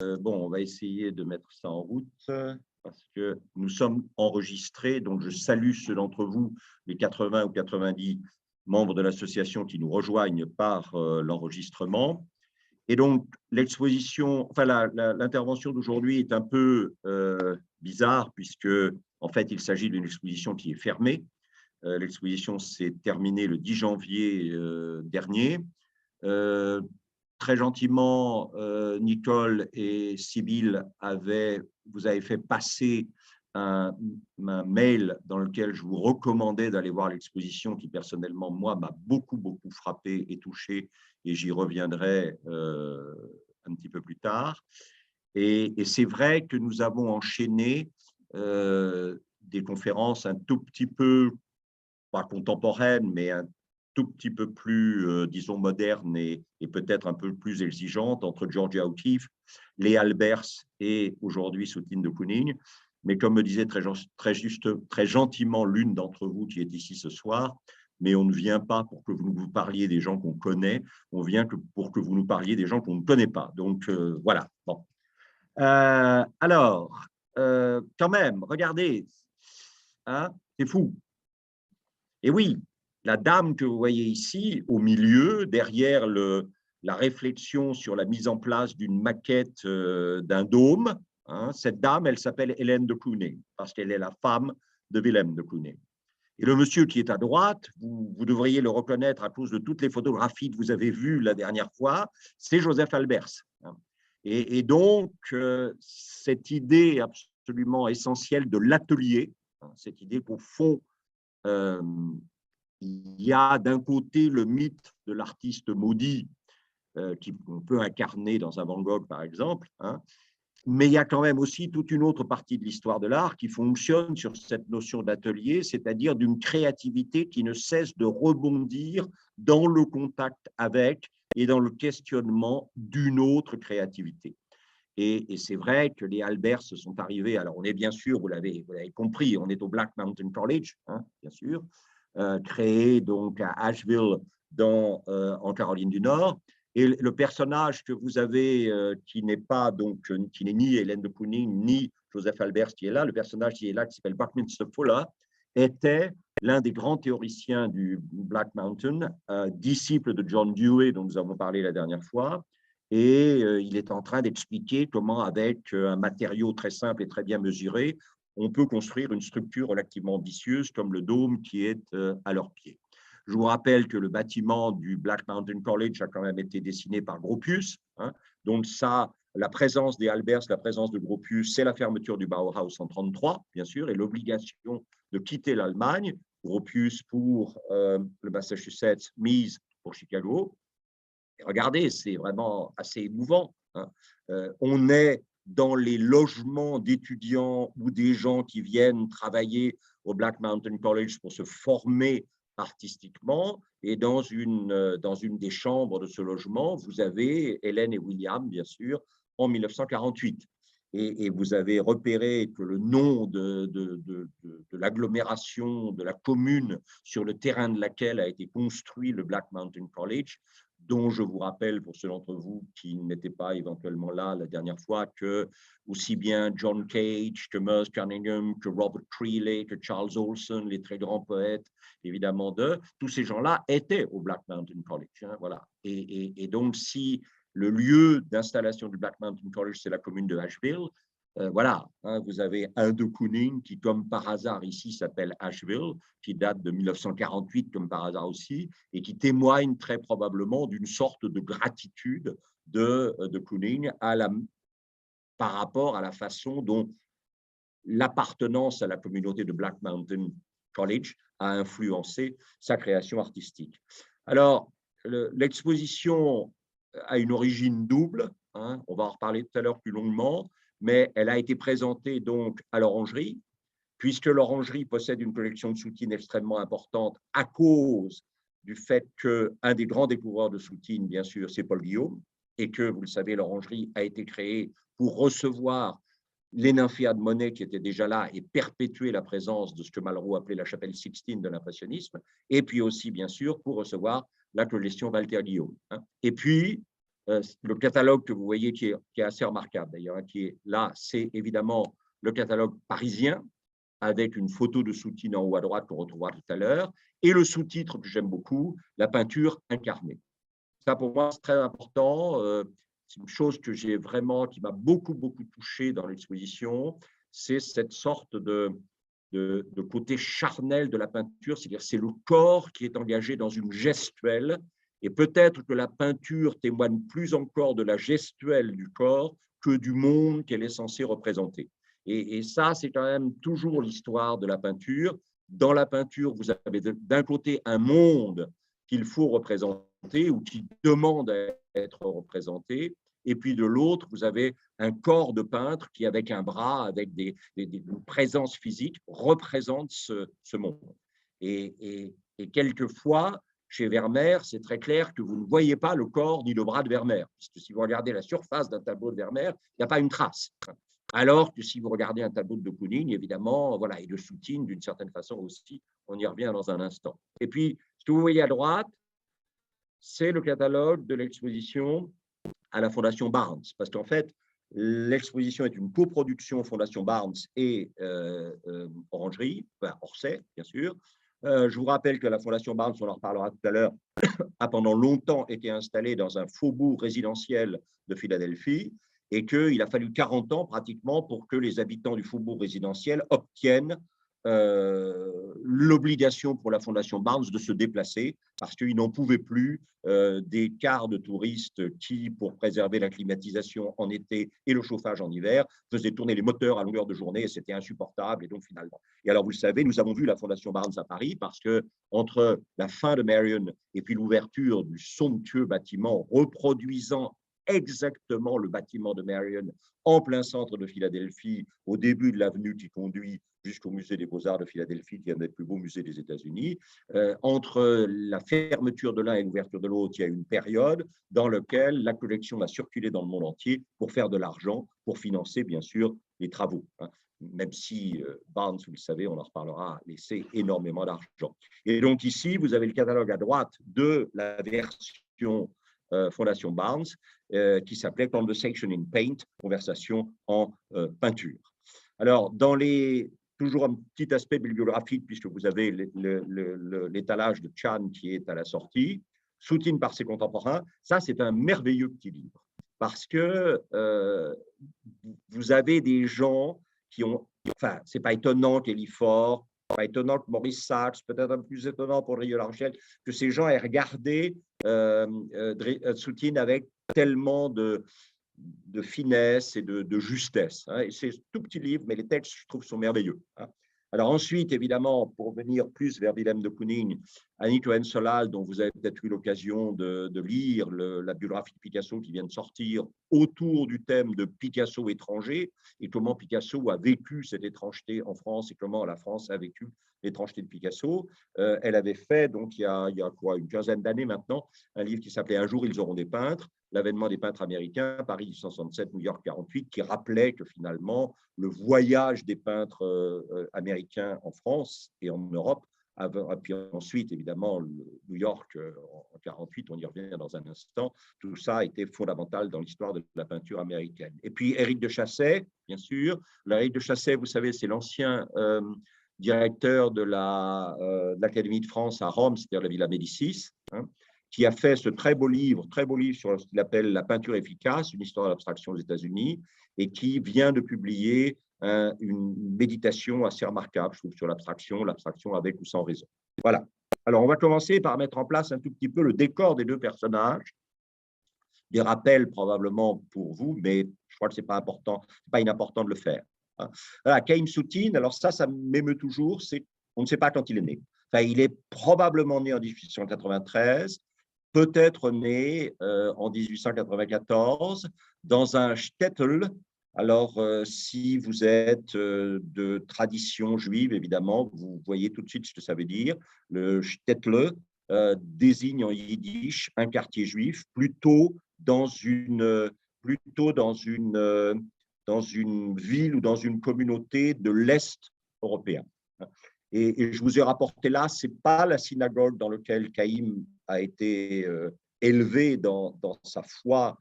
Bon, on va essayer de mettre ça en route parce que nous sommes enregistrés. Donc, je salue ceux d'entre vous, les 80 ou 90 membres de l'association qui nous rejoignent par l'enregistrement. Et donc, l'exposition, enfin, l'intervention d'aujourd'hui est un peu bizarre puisque, en fait, il s'agit d'une exposition qui est fermée. L'exposition s'est terminée le 10 janvier dernier. Très gentiment, Nicole et Sybille vous avez fait passer un mail dans lequel je vous recommandais d'aller voir l'exposition qui, personnellement, moi, m'a beaucoup frappé et touché, et j'y reviendrai un petit peu plus tard. Et c'est vrai que nous avons enchaîné des conférences un tout petit peu, pas contemporaines, mais un tout petit peu plus, disons, moderne et peut-être un peu plus exigeante entre Georgia O'Keeffe, Léa Albers et aujourd'hui Soutine de Kooning. Mais comme me disait très gentiment l'une d'entre vous qui est ici ce soir, mais on ne vient pas pour que vous nous parliez des gens qu'on connaît, on vient pour que vous nous parliez des gens qu'on ne connaît pas. Donc, voilà. Bon. Alors, quand même, regardez, hein, c'est fou. Et oui, la dame que vous voyez ici, au milieu, derrière la réflexion sur la mise en place d'une maquette d'un dôme, hein, cette dame, elle s'appelle Hélène de Kooning, parce qu'elle est la femme de Willem de Kooning. Et le monsieur qui est à droite, vous devriez le reconnaître à cause de toutes les photographies que vous avez vues la dernière fois, c'est Joseph Albers. Et donc, cette idée absolument essentielle de l'atelier, cette idée qu'au fond, il y a d'un côté le mythe de l'artiste maudit qu'on peut incarner dans un Van Gogh, par exemple, hein, mais il y a quand même aussi toute une autre partie de l'histoire de l'art qui fonctionne sur cette notion d'atelier, c'est-à-dire d'une créativité qui ne cesse de rebondir dans le contact avec et dans le questionnement d'une autre créativité. Et c'est vrai que les Albers sont arrivés, alors on est bien sûr, vous l'avez compris, on est au Black Mountain College, hein, bien sûr, créé donc à Asheville en Caroline du Nord. Et le personnage que vous avez, qui n'est ni Hélène de Kooning, ni Joseph Albers qui est là, le personnage qui est là, qui s'appelle Buckminster Fuller, était l'un des grands théoriciens du Black Mountain, disciple de John Dewey, dont nous avons parlé la dernière fois. Et il est en train d'expliquer comment, avec un matériau très simple et très bien mesuré, on peut construire une structure relativement ambitieuse comme le dôme qui est à leurs pieds. Je vous rappelle que le bâtiment du Black Mountain College a quand même été dessiné par Gropius. Hein. Donc ça, la présence des Albers, la présence de Gropius, c'est la fermeture du Bauhaus en 1933, bien sûr, et l'obligation de quitter l'Allemagne, Gropius pour le Massachusetts, Mies pour Chicago. Et regardez, c'est vraiment assez émouvant. Hein. On est dans les logements d'étudiants ou des gens qui viennent travailler au Black Mountain College pour se former artistiquement. Et dans une des chambres de ce logement, vous avez Hélène et William, bien sûr, en 1948. Et vous avez repéré que le nom de l'agglomération, de la commune sur le terrain de laquelle a été construit le Black Mountain College, dont je vous rappelle, pour ceux d'entre vous qui n'étaient pas éventuellement là la dernière fois, que aussi bien John Cage, que Merce Cunningham, que Robert Creeley, que Charles Olson, les très grands poètes, évidemment, tous ces gens-là étaient au Black Mountain College. Hein, voilà. Et donc, si le lieu d'installation du Black Mountain College, c'est la commune de Asheville, voilà, hein, vous avez un de Kooning qui, comme par hasard ici, s'appelle Asheville, qui date de 1948, comme par hasard aussi, et qui témoigne très probablement d'une sorte de gratitude de Kooning par rapport à la façon dont l'appartenance à la communauté de Black Mountain College a influencé sa création artistique. Alors, l'exposition a une origine double, hein, on va en reparler tout à l'heure plus longuement, mais elle a été présentée donc à l'Orangerie, puisque l'Orangerie possède une collection de soutines extrêmement importante à cause du fait qu'un des grands découvreurs de soutines, bien sûr, c'est Paul Guillaume, et que, vous le savez, l'Orangerie a été créée pour recevoir les nymphéas de Monet qui étaient déjà là et perpétuer la présence de ce que Malraux appelait la chapelle Sixtine de l'impressionnisme, et puis aussi, bien sûr, pour recevoir la collection Walter Guillaume. Et puis, le catalogue que vous voyez qui est assez remarquable d'ailleurs, hein, qui est là, c'est évidemment le catalogue parisien, avec une photo de Soutine en haut à droite qu'on retrouvera tout à l'heure, et le sous-titre que j'aime beaucoup, la peinture incarnée. Ça, pour moi, c'est très important. C'est une chose que j'ai vraiment, qui m'a beaucoup touché dans l'exposition, c'est cette sorte de côté charnel de la peinture, c'est-à-dire c'est le corps qui est engagé dans une gestuelle, et peut-être que la peinture témoigne plus encore de la gestuelle du corps que du monde qu'elle est censée représenter. Et ça, c'est quand même toujours l'histoire de la peinture. Dans la peinture, vous avez d'un côté un monde qu'il faut représenter ou qui demande à être représenté, et puis de l'autre, vous avez un corps de peintre qui, avec un bras, avec une présence physique, représente ce monde. Et quelquefois, chez Vermeer, c'est très clair que vous ne voyez pas le corps ni le bras de Vermeer, puisque si vous regardez la surface d'un tableau de Vermeer, il n'y a pas une trace. Alors que si vous regardez un tableau de Kooning, évidemment, voilà, et de Soutine, d'une certaine façon aussi, on y revient dans un instant. Et puis, ce que vous voyez à droite, c'est le catalogue de l'exposition à la Fondation Barnes, parce qu'en fait, l'exposition est une coproduction Fondation Barnes et Orangerie, enfin Orsay, bien sûr. Je vous rappelle que la Fondation Barnes, on en reparlera tout à l'heure, a pendant longtemps été installée dans un faubourg résidentiel de Philadelphie, et qu'il a fallu 40 ans pratiquement pour que les habitants du faubourg résidentiel obtiennent l'obligation pour la Fondation Barnes de se déplacer parce qu'ils n'en pouvaient plus des cars de touristes qui, pour préserver la climatisation en été et le chauffage en hiver, faisaient tourner les moteurs à longueur de journée, et c'était insupportable. Et donc finalement, et alors vous le savez, nous avons vu la Fondation Barnes à Paris parce que entre la fin de Marion et puis l'ouverture du somptueux bâtiment reproduisant exactement le bâtiment de Marion en plein centre de Philadelphie, au début de l'avenue qui conduit jusqu'au musée des Beaux-Arts de Philadelphie, qui est un des plus beaux musées des États-Unis. Entre la fermeture de l'un et l'ouverture de l'autre, il y a une période dans laquelle la collection a circulé dans le monde entier pour faire de l'argent, pour financer, bien sûr, les travaux. Même si Barnes, vous le savez, on en reparlera, a laissé énormément d'argent. Et donc ici, vous avez le catalogue à droite de la version Fondation Barnes, qui s'appelait Conversation in Paint, conversation en peinture. Alors, toujours un petit aspect bibliographique, puisque vous avez l'étalage de Chan qui est à la sortie, Soutine par ses contemporains. Ça, c'est un merveilleux petit livre, parce que vous avez des gens qui ont, enfin, c'est pas étonnant qu'Elie Faure, pas étonnant que Maurice Sachs, peut-être un peu plus étonnant pour Rio Larchel, que ces gens aient regardé Soutine avec tellement de finesse et de justesse. C'est un tout petit livre, mais les textes, je trouve, sont merveilleux. Alors ensuite, évidemment, pour venir plus vers Willem de Kooning, Annie Cohen-Solal, dont vous avez peut-être eu l'occasion de lire la biographie de Picasso qui vient de sortir autour du thème de Picasso étranger et comment Picasso a vécu cette étrangeté en France et comment la France a vécu l'étrangeté de Picasso. Elle avait fait, donc il y a quoi, une quinzaine d'années maintenant, un livre qui s'appelait « Un jour, ils auront des peintres », l'avènement des peintres américains, Paris 1867, New York 48, qui rappelait que finalement, le voyage des peintres américains en France et en Europe, puis ensuite, évidemment, New York en 48, on y revient dans un instant, tout ça a été fondamental dans l'histoire de la peinture américaine. Et puis, Éric de Chassey, bien sûr. Éric de Chassey, vous savez, c'est l'ancien directeur de l'Académie de France à Rome, c'est-à-dire la Villa Médicis, qui a fait ce très beau livre sur ce qu'il appelle la peinture efficace, une histoire de l'abstraction aux États-Unis, et qui vient de publier une méditation assez remarquable, je trouve, sur l'abstraction avec ou sans raison. Voilà. Alors, on va commencer par mettre en place un tout petit peu le décor des deux personnages. Des rappels probablement pour vous, mais je crois que ce n'est pas important, pas inimportant de le faire. Voilà, Chaim Soutine, alors ça m'émeut toujours, on ne sait pas quand il est né. Enfin, il est probablement né en 1893, peut-être né en 1894 dans un shtetl. Alors, si vous êtes de tradition juive, évidemment, vous voyez tout de suite ce que ça veut dire. Le shtetl désigne en yiddish un quartier juif, plutôt dans une ville ou dans une communauté de l'Est européen. Et je vous ai rapporté là, ce n'est pas la synagogue dans laquelle Chaim a été élevé dans sa foi,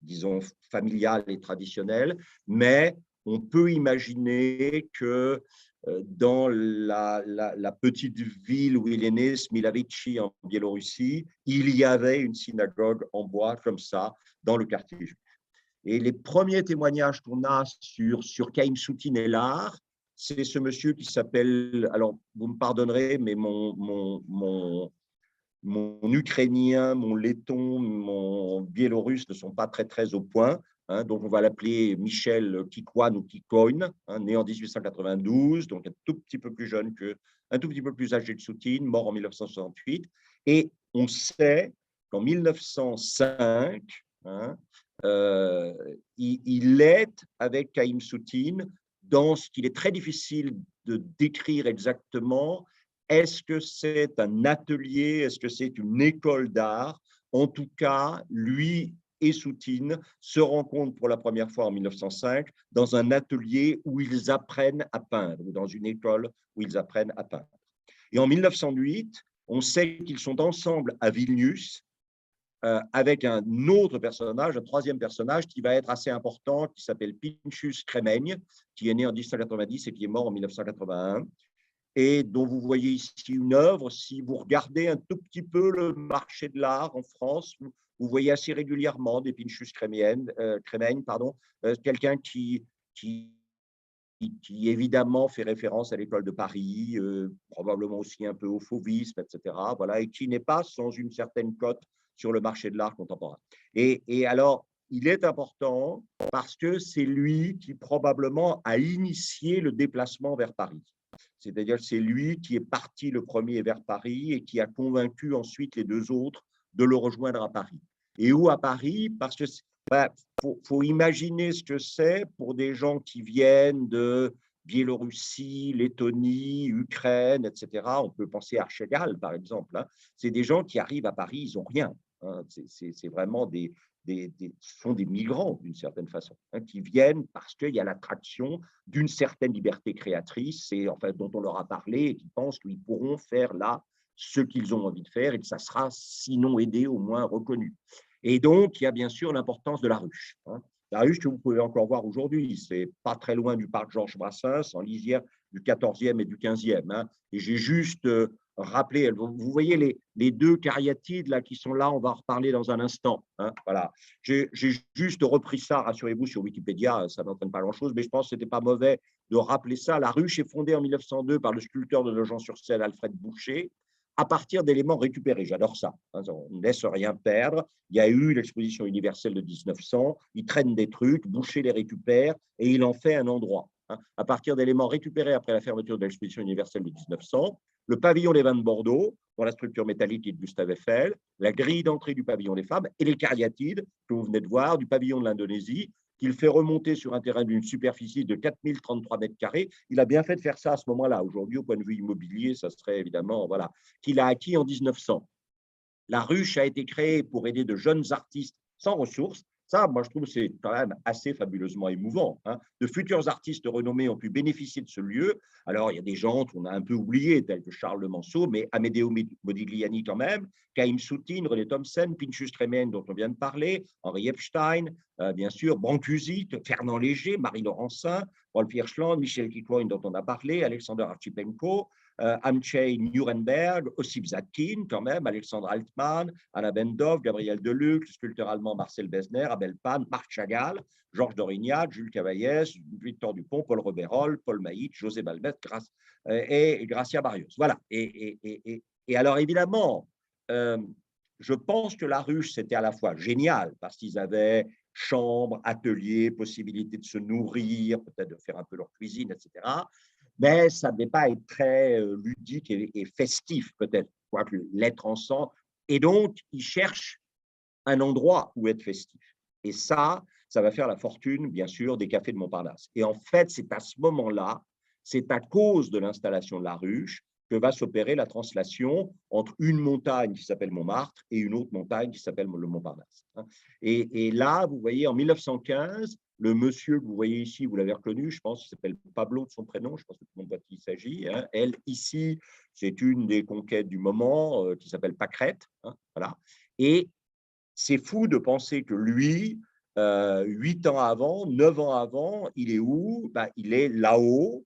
disons, familiale et traditionnelle, mais on peut imaginer que dans la petite ville où il est né, Smilavici, en Biélorussie, il y avait une synagogue en bois comme ça dans le quartier juif. Et les premiers témoignages qu'on a sur Chaim Soutine et l'art, c'est ce monsieur qui s'appelle, alors vous me pardonnerez, mais mon ukrainien, mon letton, mon biélorusse ne sont pas très au point. Hein, donc, on va l'appeler Michel Kikwan ou Kikoin, hein, né en 1892, donc un tout petit peu plus jeune un tout petit peu plus âgé que Soutine, mort en 1968. Et on sait qu'en 1905, hein, il est avec Chaim Soutine dans ce qu'il est très difficile de décrire exactement. Est-ce que c'est un atelier? Est-ce que c'est une école d'art? En tout cas, lui et Soutine se rencontrent pour la première fois en 1905 dans un atelier où ils apprennent à peindre, ou dans une école où ils apprennent à peindre. Et en 1908, on sait qu'ils sont ensemble à Vilnius avec un autre personnage, un troisième personnage qui va être assez important, qui s'appelle Pinchus Kremeń, qui est né en 1990 et qui est mort en 1981. Et dont vous voyez ici une œuvre. Si vous regardez un tout petit peu le marché de l'art en France, vous voyez assez régulièrement des Pinchus Kremeń, quelqu'un qui évidemment fait référence à l'école de Paris, probablement aussi un peu au fauvisme, etc. Voilà, et qui n'est pas sans une certaine cote sur le marché de l'art contemporain. Et alors, il est important parce que c'est lui qui probablement a initié le déplacement vers Paris. C'est-à-dire que c'est lui qui est parti le premier vers Paris et qui a convaincu ensuite les deux autres de le rejoindre à Paris. Et où à Paris? Parce que faut imaginer ce que c'est pour des gens qui viennent de Biélorussie, Lettonie, Ukraine, etc. On peut penser à Chagall, par exemple. Hein. C'est des gens qui arrivent à Paris, ils n'ont rien. Hein. C'est vraiment ce sont des migrants d'une certaine façon, hein, qui viennent parce qu'il y a l'attraction d'une certaine liberté créatrice et en fait, dont on leur a parlé et qui pensent qu'ils pourront faire là ce qu'ils ont envie de faire et que ça sera sinon aidé, au moins reconnu. Et donc, il y a bien sûr l'importance de la ruche. Hein. La ruche que vous pouvez encore voir aujourd'hui, c'est pas très loin du parc Georges Brassens, en lisière du 14e et du 15e. Hein. Et j'ai juste rappelé, vous voyez les deux cariatides là, qui sont là, on va en reparler dans un instant. Hein. Voilà. J'ai juste repris ça, rassurez-vous, sur Wikipédia, ça n'entraîne pas grand-chose, mais je pense que ce n'était pas mauvais de rappeler ça. La ruche est fondée en 1902 par le sculpteur de Nogent-sur-Seine, Alfred Boucher, à partir d'éléments récupérés. J'adore ça. Hein, on ne laisse rien perdre. Il y a eu l'exposition universelle de 1900. Il traîne des trucs, Boucher les récupère et il en fait un endroit. Hein, à partir d'éléments récupérés après la fermeture de l'exposition universelle de 1900, le pavillon des vins de Bordeaux, dont la structure métallique est de Gustave Eiffel, la grille d'entrée du pavillon des femmes et les cariatides que vous venez de voir du pavillon de l'Indonésie, qu'il fait remonter sur un terrain d'une superficie de 4033 mètres carrés. Il a bien fait de faire ça à ce moment-là. Aujourd'hui, au point de vue immobilier, ça serait évidemment, voilà, qu'il a acquis en 1900. La ruche a été créée pour aider de jeunes artistes sans ressources. Ça, moi, je trouve que c'est quand même assez fabuleusement émouvant. Hein. De futurs artistes renommés ont pu bénéficier de ce lieu. Alors, il y a des gens qu'on a un peu oubliés, tels que Charles Le Manceau, mais Amedeo Modigliani quand même, Chaim Soutine, René Thompson, Pinchus Kremeń, dont on vient de parler, Henri Epstein, bien sûr, Brancusi, Fernand Léger, Marie Laurencin, Rolf Hirschland, Michel Kikoin, dont on a parlé, Alexander Archipenko, Andrzej Nuremberg, Ossip Zadkine, quand même, Alexandre Altmann, Anna Bendov, Gabriel Deluc, le sculpteur allemand Marcel Besner, Abel Pan, Marc Chagall, Georges Dorignac, Jules Cavaillès, Victor Dupont, Paul Roberol, Paul Maït, José Balbet et Gracia Barrios. Voilà. Et alors, évidemment, je pense que la ruche, c'était à la fois génial parce qu'ils avaient chambre, atelier, possibilité de se nourrir, peut-être de faire un peu leur cuisine, etc. Mais ça ne devait pas être très ludique et festif, peut-être, quoique l'être ensemble. Et donc, ils cherchent un endroit où être festif. Et ça va faire la fortune, bien sûr, des cafés de Montparnasse. Et en fait, c'est à ce moment-là, c'est à cause de l'installation de la ruche que va s'opérer la translation entre une montagne qui s'appelle Montmartre et une autre montagne qui s'appelle le Montparnasse. Et là, vous voyez, en 1915, le monsieur que vous voyez ici, vous l'avez reconnu, je pense, il s'appelle Pablo de son prénom, je pense que tout le monde voit de qui il s'agit. Elle, ici, c'est une des conquêtes du moment qui s'appelle Pâquerette. Voilà. Et c'est fou de penser que lui, 8 ans avant, 9 ans avant, il est où? Il est là-haut,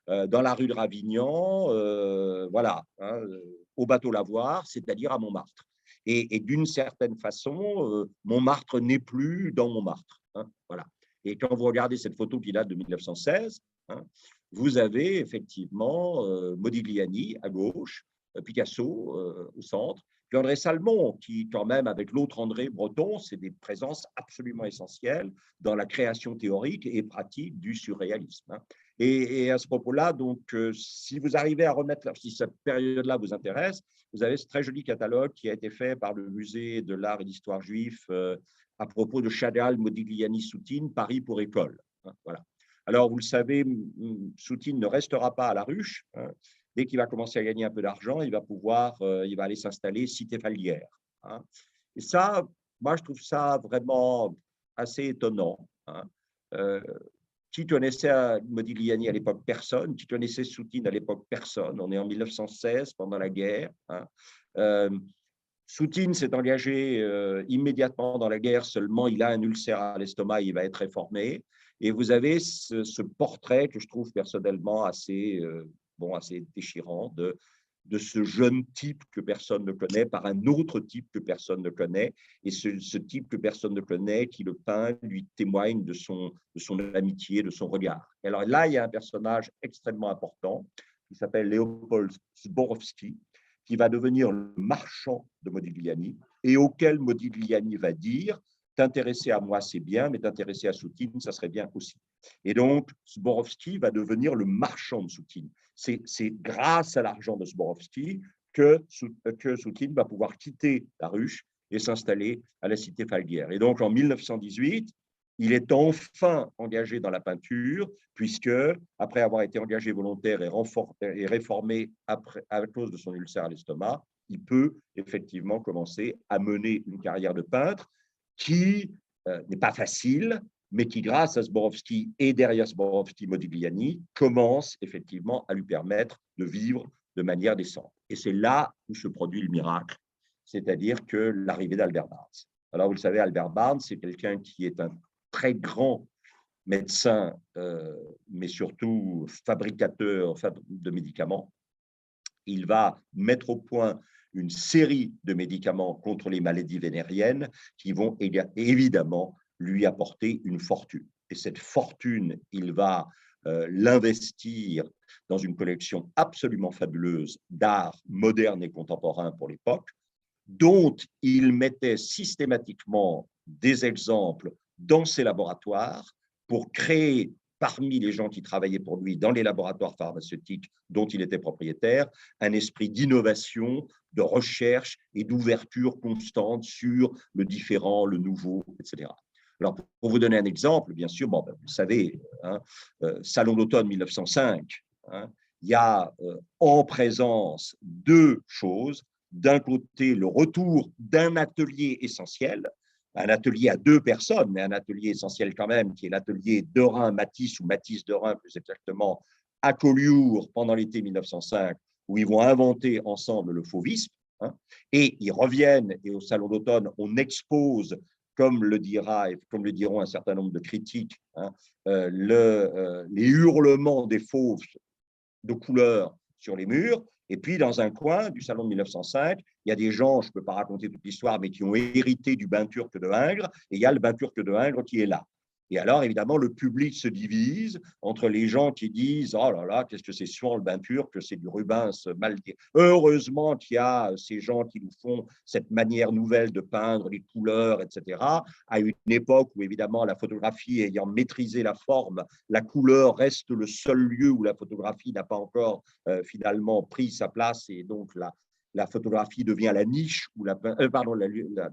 dans la rue de Ravignan, voilà, au bateau Lavoir, c'est-à-dire à Montmartre. Et d'une certaine façon, Montmartre n'est plus dans Montmartre. Voilà. Et quand vous regardez cette photo qui date de 1916, vous avez effectivement Modigliani à gauche, Picasso au centre, puis André Salmon, qui quand même, avec l'autre André Breton, c'est des présences absolument essentielles dans la création théorique et pratique du surréalisme. Et à ce propos-là, donc, si vous arrivez à remettre, si cette période-là vous intéresse, vous avez ce très joli catalogue qui a été fait par le Musée de l'Art et d'Histoire juif à propos de Chagall, Modigliani, Soutine, Paris pour école. Voilà. Alors, vous le savez, Soutine ne restera pas à la ruche. Dès qu'il va commencer à gagner un peu d'argent, il va aller s'installer cité Falguière. Et ça, moi, je trouve ça vraiment assez étonnant. Qui connaissait Modigliani à l'époque? Personne. Qui connaissait Soutine à l'époque? Personne. On est en 1916, pendant la guerre. Soutine s'est engagé immédiatement dans la guerre, seulement il a un ulcère à l'estomac, il va être réformé. Et vous avez ce portrait que je trouve personnellement assez déchirant de ce jeune type que personne ne connaît par un autre type que personne ne connaît. Et ce type que personne ne connaît, qui le peint, lui témoigne de son amitié, de son regard. Et alors là, il y a un personnage extrêmement important qui s'appelle Léopold Zborowski, qui va devenir le marchand de Modigliani et auquel Modigliani va dire « T'intéresser à moi, c'est bien, mais t'intéresser à Soutine, ça serait bien aussi. » Et donc, Zborowski va devenir le marchand de Soutine. C'est grâce à l'argent de Zborowski que Soutine va pouvoir quitter la ruche et s'installer à la cité Falguière. Et donc, en 1918, il est enfin engagé dans la peinture, puisque, après avoir été engagé volontaire et réformé à cause de son ulcère à l'estomac, il peut effectivement commencer à mener une carrière de peintre qui n'est pas facile, mais qui, grâce à Zborowski et derrière Zborowski, Modigliani, commence effectivement à lui permettre de vivre de manière décente. Et c'est là où se produit le miracle, c'est-à-dire que l'arrivée d'Albert Barnes. Alors, vous le savez, Albert Barnes, c'est quelqu'un qui est un très grand médecin, mais surtout fabricateur de médicaments. Il va mettre au point une série de médicaments contre les maladies vénériennes qui vont évidemment lui apporter une fortune. Et cette fortune, il va l'investir dans une collection absolument fabuleuse d'art moderne et contemporain pour l'époque, dont il mettait systématiquement des exemples dans ses laboratoires pour créer, parmi les gens qui travaillaient pour lui dans les laboratoires pharmaceutiques dont il était propriétaire, un esprit d'innovation, de recherche et d'ouverture constante sur le différent, le nouveau, etc. Alors, pour vous donner un exemple, bien sûr, vous savez, Salon d'automne 1905, il y a en présence deux choses. D'un côté, le retour d'un atelier essentiel, un atelier à deux personnes, mais un atelier essentiel quand même, qui est l'atelier Derain-Matisse, ou Matisse-Derain plus exactement, à Collioure pendant l'été 1905, où ils vont inventer ensemble le fauvisme. Et ils reviennent, et au Salon d'automne, on expose, comme le diront un certain nombre de critiques, les hurlements des fauves de couleur sur les murs. Et puis, dans un coin du salon de 1905, il y a des gens, je ne peux pas raconter toute l'histoire, mais qui ont hérité du bain turc de Ingres, et il y a le bain turc de Ingres qui est là. Et alors, évidemment, le public se divise entre les gens qui disent « Oh là là, qu'est-ce que c'est souvent le bain turc, c'est du Rubens mal dit. » Heureusement qu'il y a ces gens qui nous font cette manière nouvelle de peindre les couleurs, etc. À une époque où, évidemment, la photographie ayant maîtrisé la forme, la couleur reste le seul lieu où la photographie n'a pas encore finalement pris sa place, et donc la photographie devient la niche, où la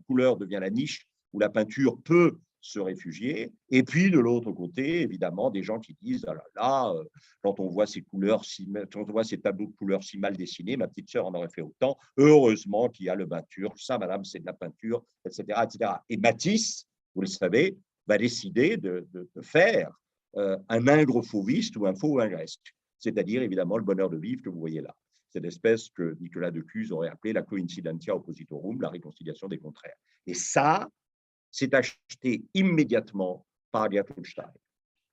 couleur devient la niche, où la peinture peut se réfugier. Et puis, de l'autre côté, évidemment, des gens qui disent « Ah là là, quand on voit ces couleurs, quand on voit ces tableaux de couleurs si mal dessinés, ma petite sœur en aurait fait autant. Heureusement qu'il y a le peinture. Ça, madame, c'est de la peinture, etc. etc. » Et Matisse, vous le savez, va décider de faire un ingre fauviste ou un faux ingresque, c'est-à-dire, évidemment, le bonheur de vivre que vous voyez là. Cette espèce que Nicolas de Cuse aurait appelé la coincidentia oppositorum, la réconciliation des contraires. Et ça, c'est acheté immédiatement par Gertrude Stein,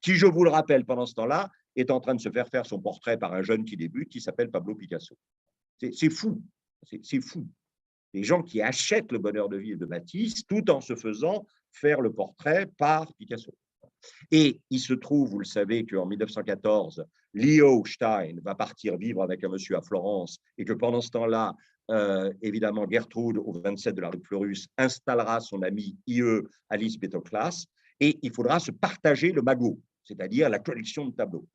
qui, je vous le rappelle, pendant ce temps-là, est en train de se faire son portrait par un jeune qui débute, qui s'appelle Pablo Picasso. C'est fou, c'est fou. Les gens qui achètent le bonheur de vivre de Matisse, tout en se faisant faire le portrait par Picasso. Et il se trouve, vous le savez, qu'en 1914, Leo Stein va partir vivre avec un monsieur à Florence et que pendant ce temps-là, évidemment, Gertrude, au 27 de la rue de Fleurus, installera son amie IE Alice Betoclas et il faudra se partager le magot, c'est-à-dire la collection de tableaux.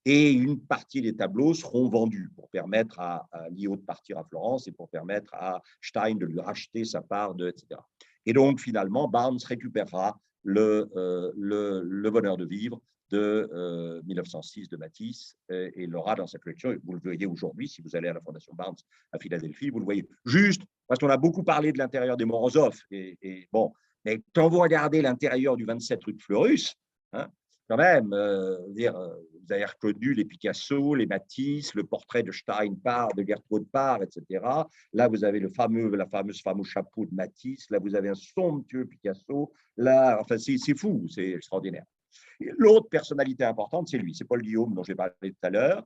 Et une partie des tableaux seront vendus pour permettre à Leo de partir à Florence et pour permettre à Stein de lui racheter sa part, etc. Et donc, finalement, Barnes récupérera le bonheur de vivre de 1906 de Matisse et l'aura dans sa collection. Vous le voyez aujourd'hui, si vous allez à la Fondation Barnes à Philadelphie, vous le voyez. Juste parce qu'on a beaucoup parlé de l'intérieur des Morozov. Bon, mais quand vous regardez l'intérieur du 27 rue de Fleurus, hein, quand même, vous avez reconnu les Picasso, les Matisse, le portrait de Stein par, de Gertrude par, etc. Là, vous avez le fameux chapeau de Matisse. Là, vous avez un somptueux Picasso. Là, enfin, c'est fou, c'est extraordinaire. L'autre personnalité importante, c'est lui, c'est Paul Guillaume, dont j'ai parlé tout à l'heure.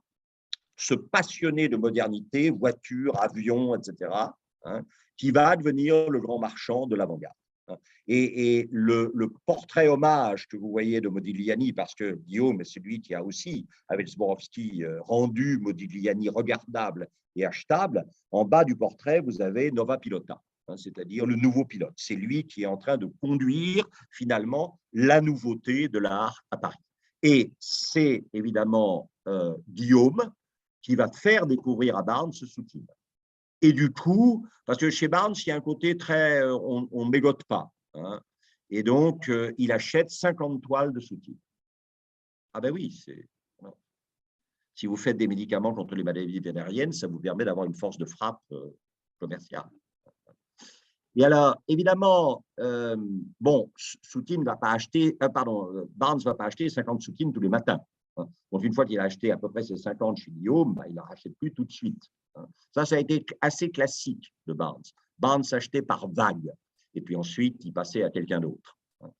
Ce passionné de modernité, voitures, avions, etc., hein, qui va devenir le grand marchand de l'avant-garde. Et le portrait hommage que vous voyez de Modigliani, parce que Guillaume, c'est lui qui a aussi, avec Sborowski, rendu Modigliani regardable et achetable, en bas du portrait, vous avez Nova Pilota, c'est-à-dire le nouveau pilote. C'est lui qui est en train de conduire finalement la nouveauté de l'art à Paris. Et c'est évidemment Guillaume qui va faire découvrir à Barnes ce Soutine. Et du coup, parce que chez Barnes, il y a un côté très, on ne mégote pas. Hein, et donc, il achète 50 toiles de Soutine. Ah ben oui, si vous faites des médicaments contre les maladies vénériennes, ça vous permet d'avoir une force de frappe commerciale. Et alors, évidemment, bon, Soutine va pas acheter, Barnes ne va pas acheter 50 Soutines tous les matins. Hein. Donc, une fois qu'il a acheté à peu près ses 50 chez Guillaume, bah, il ne rachète plus tout de suite. Hein. Ça a été assez classique de Barnes. Barnes achetait par vague. Et puis ensuite, il passait à quelqu'un d'autre. Hein.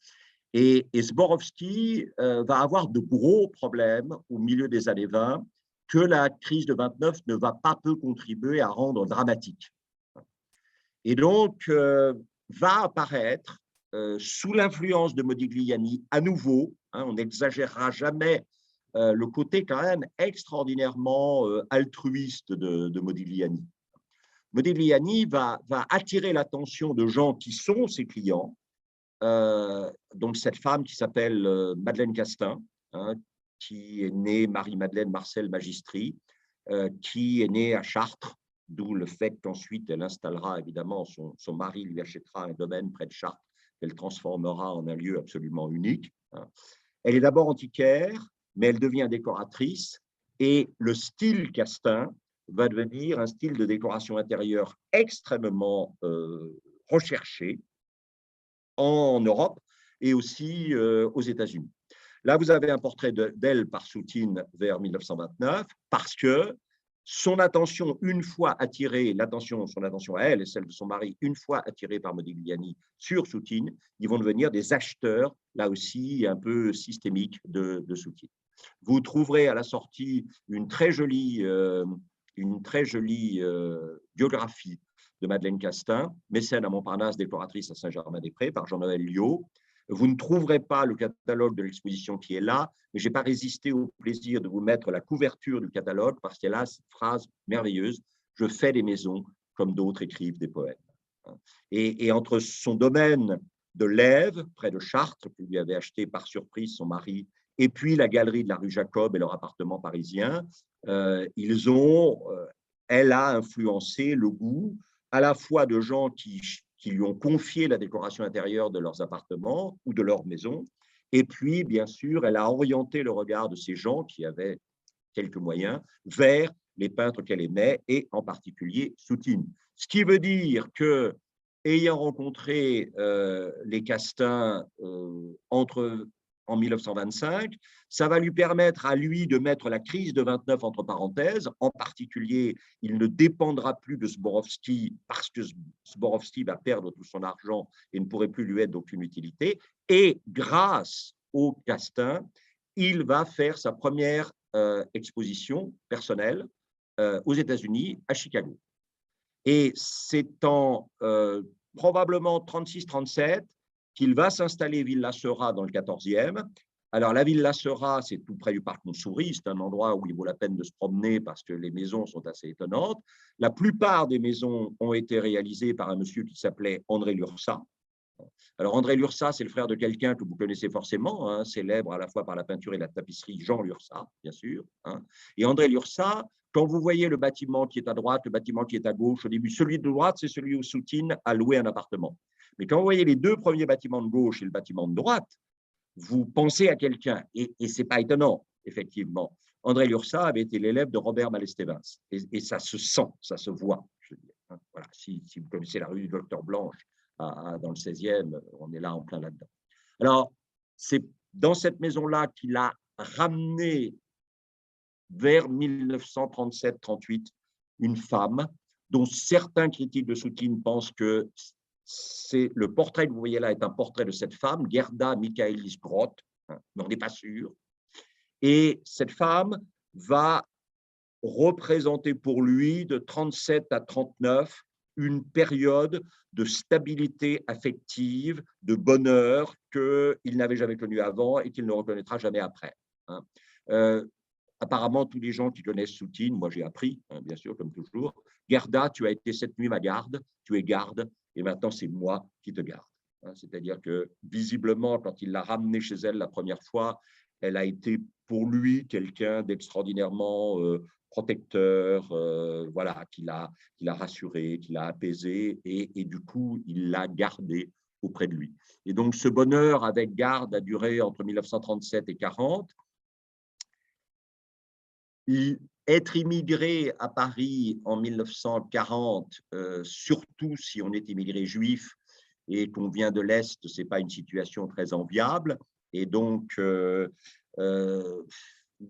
Et Sborowski va avoir de gros problèmes au milieu des années 20 que la crise de 29 ne va pas peu contribuer à rendre dramatique. Et donc, va apparaître, sous l'influence de Modigliani, à nouveau, hein, on n'exagérera jamais le côté quand même extraordinairement altruiste de Modigliani. Modigliani va attirer l'attention de gens qui sont ses clients, donc cette femme qui s'appelle Madeleine Castin, hein, qui est née Marie-Madeleine Marcel Magistri, qui est née à Chartres, d'où le fait qu'ensuite elle installera, évidemment, son mari lui achètera un domaine près de Chartres qu'elle transformera en un lieu absolument unique. Hein. Elle est d'abord antiquaire, mais elle devient décoratrice et le style Castin va devenir un style de décoration intérieure extrêmement recherché en Europe et aussi aux États-Unis. Là, vous avez un portrait d'elle par Soutine vers 1929 parce que son attention, une fois attirée, son attention à elle et celle de son mari, une fois attirée par Modigliani sur Soutine, ils vont devenir des acheteurs, là aussi, un peu systémiques de Soutine. Vous trouverez à la sortie une très jolie biographie de Madeleine Castin, mécène à Montparnasse, décoratrice à Saint-Germain-des-Prés, par Jean-Noël Liot. Vous ne trouverez pas le catalogue de l'exposition qui est là, mais je n'ai pas résisté au plaisir de vous mettre la couverture du catalogue parce qu'il y a là cette phrase merveilleuse « Je fais des maisons comme d'autres écrivent des poèmes ». Et entre son domaine de l'Ève, près de Chartres, que lui avait acheté par surprise son mari, et puis la galerie de la rue Jacob et leur appartement parisien, elle a influencé le goût à la fois de gens qui qui lui ont confié la décoration intérieure de leurs appartements ou de leurs maisons. Et puis, bien sûr, elle a orienté le regard de ces gens qui avaient quelques moyens vers les peintres qu'elle aimait, et en particulier Soutine. Ce qui veut dire que, ayant rencontré les Castaing en 1925, ça va lui permettre à lui de mettre la crise de 29 entre parenthèses. En particulier, il ne dépendra plus de Zborowski parce que Zborowski va perdre tout son argent et ne pourrait plus lui être d'aucune utilité. Et grâce au Castaing, il va faire sa première exposition personnelle aux États-Unis, à Chicago. Et c'est en probablement 36-37 qu'il va s'installer Villa Seurat dans le 14e. Alors, la Villa Seurat, c'est tout près du parc Montsouris, c'est un endroit où il vaut la peine de se promener parce que les maisons sont assez étonnantes. La plupart des maisons ont été réalisées par un monsieur qui s'appelait André Lursa. Alors, André Lursa, c'est le frère de quelqu'un que vous connaissez forcément, hein, célèbre à la fois par la peinture et la tapisserie, Jean Lursa, bien sûr. Hein. Et André Lursa, quand vous voyez le bâtiment qui est à droite, le bâtiment qui est à gauche, au début, celui de droite, c'est celui où Soutine a loué un appartement. Mais quand vous voyez les deux premiers bâtiments de gauche et le bâtiment de droite, vous pensez à quelqu'un. Et ce n'est pas étonnant, effectivement. André Lursa avait été l'élève de Robert Malestévins. Et ça se sent, ça se voit. Je veux dire, hein. Voilà. Si vous connaissez la rue du Docteur Blanche, dans le 16e, on est là en plein là-dedans. Alors, c'est dans cette maison-là qu'il a ramené vers 1937-38 une femme dont certains critiques de Soutine pensent que c'est le portrait que vous voyez là est un portrait de cette femme, Gerda Michaelis Groth, hein, mais on n'est pas sûr. Et cette femme va représenter pour lui de 37 à 39 une période de stabilité affective, de bonheur qu'il n'avait jamais connu avant et qu'il ne reconnaîtra jamais après. Hein. Apparemment, tous les gens qui connaissent Soutine, moi j'ai appris, hein, bien sûr, comme toujours, Gerda, tu as été cette nuit ma garde, tu es garde, et maintenant c'est moi qui te garde. Hein, c'est-à-dire que visiblement, quand il l'a ramenée chez elle la première fois, elle a été pour lui quelqu'un d'extraordinairement protecteur, voilà, qui l'a rassuré, qui l'a apaisé, et du coup, il l'a gardé auprès de lui. Et donc, ce bonheur avec garde a duré entre 1937 et 1940. Être immigré à Paris en 1940, surtout si on est immigré juif et qu'on vient de l'Est, ce n'est pas une situation très enviable. Et donc,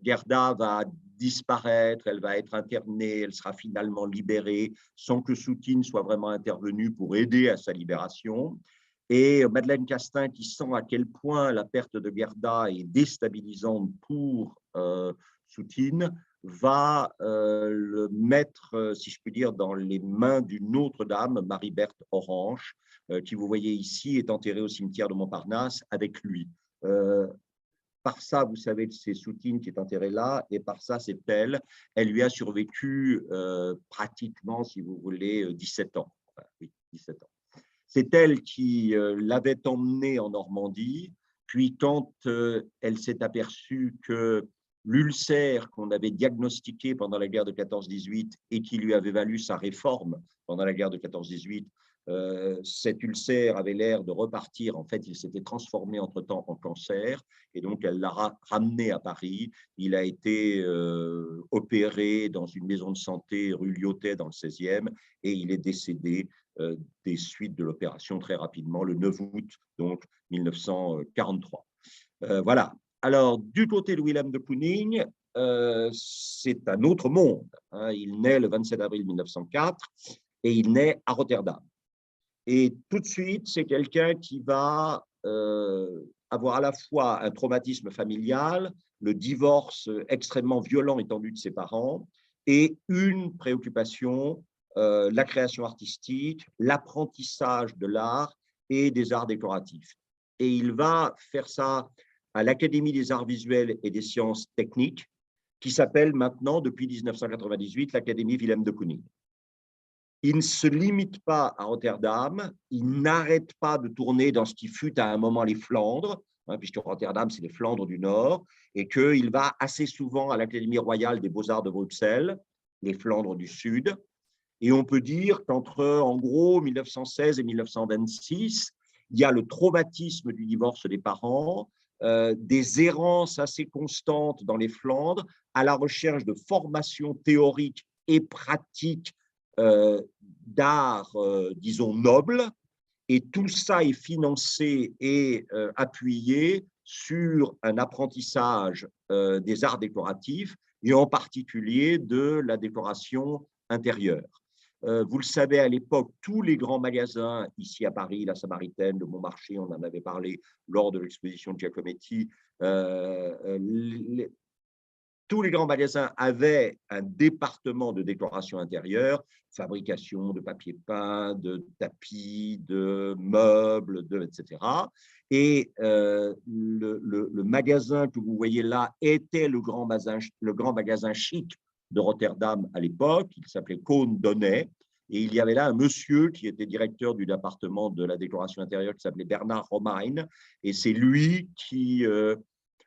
Gerda va disparaître, elle va être internée, elle sera finalement libérée sans que Soutine soit vraiment intervenu pour aider à sa libération. Et Madeleine Castaing, qui sent à quel point la perte de Gerda est déstabilisante pour Soutine, va le mettre, si je puis dire, dans les mains d'une autre dame, Marie-Berthe Orange, qui, vous voyez ici, est enterrée au cimetière de Montparnasse avec lui. Par ça, vous savez, c'est Soutine qui est enterrée là, et par ça, c'est elle. Elle lui a survécu pratiquement, si vous voulez, 17 ans. Enfin, oui, 17 ans. C'est elle qui l'avait emmenée en Normandie, puis quand elle s'est aperçue que l'ulcère qu'on avait diagnostiqué pendant la guerre de 14-18 et qui lui avait valu sa réforme pendant la guerre de 14-18, cet ulcère avait l'air de repartir. En fait, il s'était transformé entre-temps en cancer, et donc elle l'a ramené à Paris. Il a été opéré dans une maison de santé rue Lyotet dans le 16e, et il est décédé des suites de l'opération très rapidement, le 9 août donc 1943. Voilà. Alors, du côté de Willem de Kooning, c'est un autre monde. Hein. Il naît le 27 avril 1904 et il naît à Rotterdam. Et tout de suite, c'est quelqu'un qui va avoir à la fois un traumatisme familial, le divorce extrêmement violent étendu de ses parents, et une préoccupation, la création artistique, l'apprentissage de l'art et des arts décoratifs. Et il va faire ça à l'Académie des arts visuels et des sciences techniques, qui s'appelle maintenant, depuis 1998, l'Académie Willem de Kooning. Il ne se limite pas à Rotterdam, il n'arrête pas de tourner dans ce qui fut à un moment les Flandres, hein, puisque Rotterdam, c'est les Flandres du Nord, et qu'il va assez souvent à l'Académie royale des beaux-arts de Bruxelles, les Flandres du Sud. Et on peut dire qu'entre, en gros, 1916 et 1926, il y a le traumatisme du divorce des parents, des errances assez constantes dans les Flandres, à la recherche de formations théoriques et pratiques d'art, disons, noble. Et tout ça est financé et appuyé sur un apprentissage des arts décoratifs et en particulier de la décoration intérieure. Vous le savez, à l'époque, tous les grands magasins, ici à Paris, la Samaritaine, le Bon Marché, on en avait parlé lors de l'exposition de Giacometti, tous les grands magasins avaient un département de décoration intérieure, fabrication de papier peint, de tapis, de meubles, etc. Et le magasin que vous voyez là était le grand magasin chic de Rotterdam à l'époque. Il s'appelait Cohn Donnet. Et il y avait là un monsieur qui était directeur du département de la décoration intérieure qui s'appelait Bernard Romein. Et c'est lui qui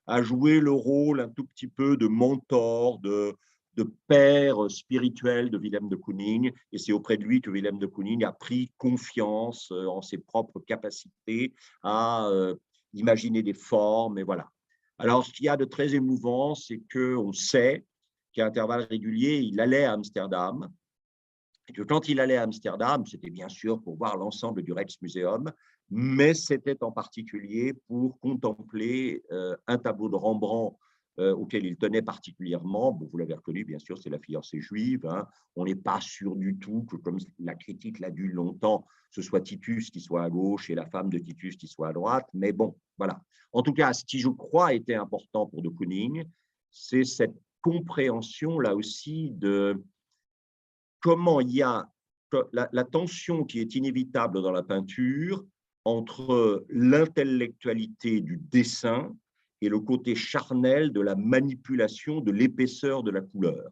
a joué le rôle un tout petit peu de mentor, de père spirituel de Willem de Kooning. Et c'est auprès de lui que Willem de Kooning a pris confiance en ses propres capacités à imaginer des formes. Et voilà. Alors, ce qu'il y a de très émouvant, c'est qu'on sait qu'à intervalles réguliers, il allait à Amsterdam. Et que quand il allait à Amsterdam, c'était bien sûr pour voir l'ensemble du Rijksmuseum, mais c'était en particulier pour contempler un tableau de Rembrandt auquel il tenait particulièrement. Bon, vous l'avez reconnu, bien sûr, c'est La fiancée juive. Hein. On n'est pas sûr du tout que, comme la critique l'a dit longtemps, ce soit Titus qui soit à gauche et la femme de Titus qui soit à droite. Mais bon, voilà. En tout cas, ce qui, je crois, était important pour de Kooning, c'est cette compréhension, là aussi, de comment il y a la tension qui est inévitable dans la peinture entre l'intellectualité du dessin et le côté charnel de la manipulation de l'épaisseur de la couleur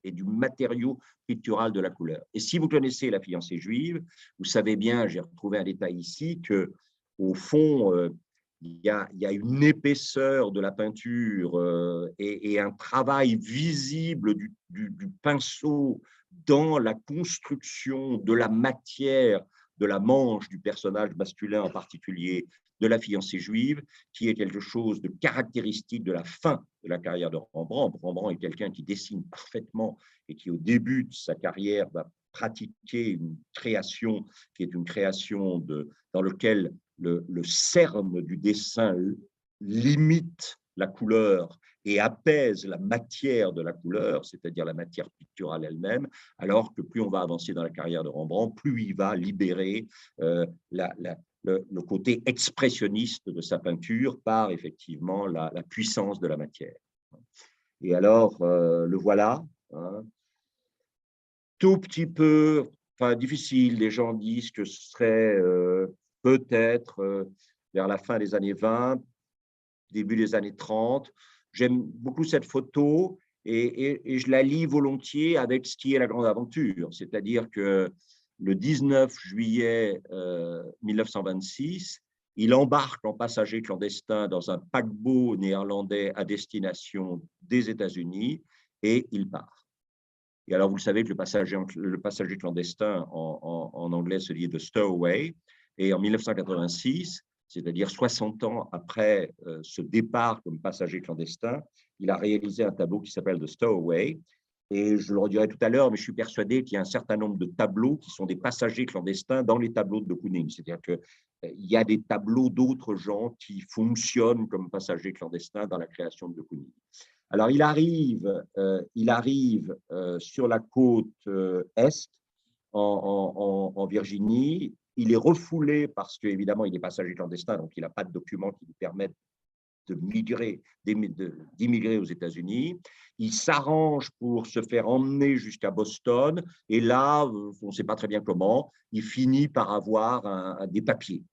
et du matériau pictural de la couleur. Et si vous connaissez La fiancée juive, vous savez bien, j'ai retrouvé un détail ici, qu'au fond, il y a une épaisseur de la peinture et un travail visible du pinceau dans la construction de la matière de la manche du personnage masculin en particulier, de La fiancée juive, qui est quelque chose de caractéristique de la fin de la carrière de Rembrandt. Rembrandt est quelqu'un qui dessine parfaitement et qui, au début de sa carrière, va pratiquer une création qui est une création dans laquelle le cerne du dessin limite la couleur et apaise la matière de la couleur, c'est-à-dire la matière picturale elle-même, alors que plus on va avancer dans la carrière de Rembrandt, plus il va libérer le côté expressionniste de sa peinture par effectivement la puissance de la matière. Et alors, le voilà, hein, tout petit peu, enfin difficile, les gens disent que ce serait peut-être vers la fin des années 20, début des années 30. J'aime beaucoup cette photo et je la lis volontiers avec ce qui est la grande aventure, c'est-à-dire que le 19 juillet 1926, il embarque en passager clandestin dans un paquebot néerlandais à destination des États-Unis et il part. Et alors, vous le savez que le passager clandestin en anglais se dit « the stowaway ». Et en 1986, c'est-à-dire 60 ans après ce départ comme passager clandestin, il a réalisé un tableau qui s'appelle « The Stowaway ». Et je le redirai tout à l'heure, mais je suis persuadé qu'il y a un certain nombre de tableaux qui sont des passagers clandestins dans les tableaux de Kooning. C'est-à-dire qu'il y a des tableaux d'autres gens qui fonctionnent comme passagers clandestins dans la création de Kooning. Alors, il arrive sur la côte est, en Virginie. Il est refoulé parce qu'évidemment, il est passager clandestin, donc il n'a pas de documents qui lui permettent d'immigrer aux États-Unis. Il s'arrange pour se faire emmener jusqu'à Boston. Et là, on ne sait pas très bien comment, il finit par avoir des papiers.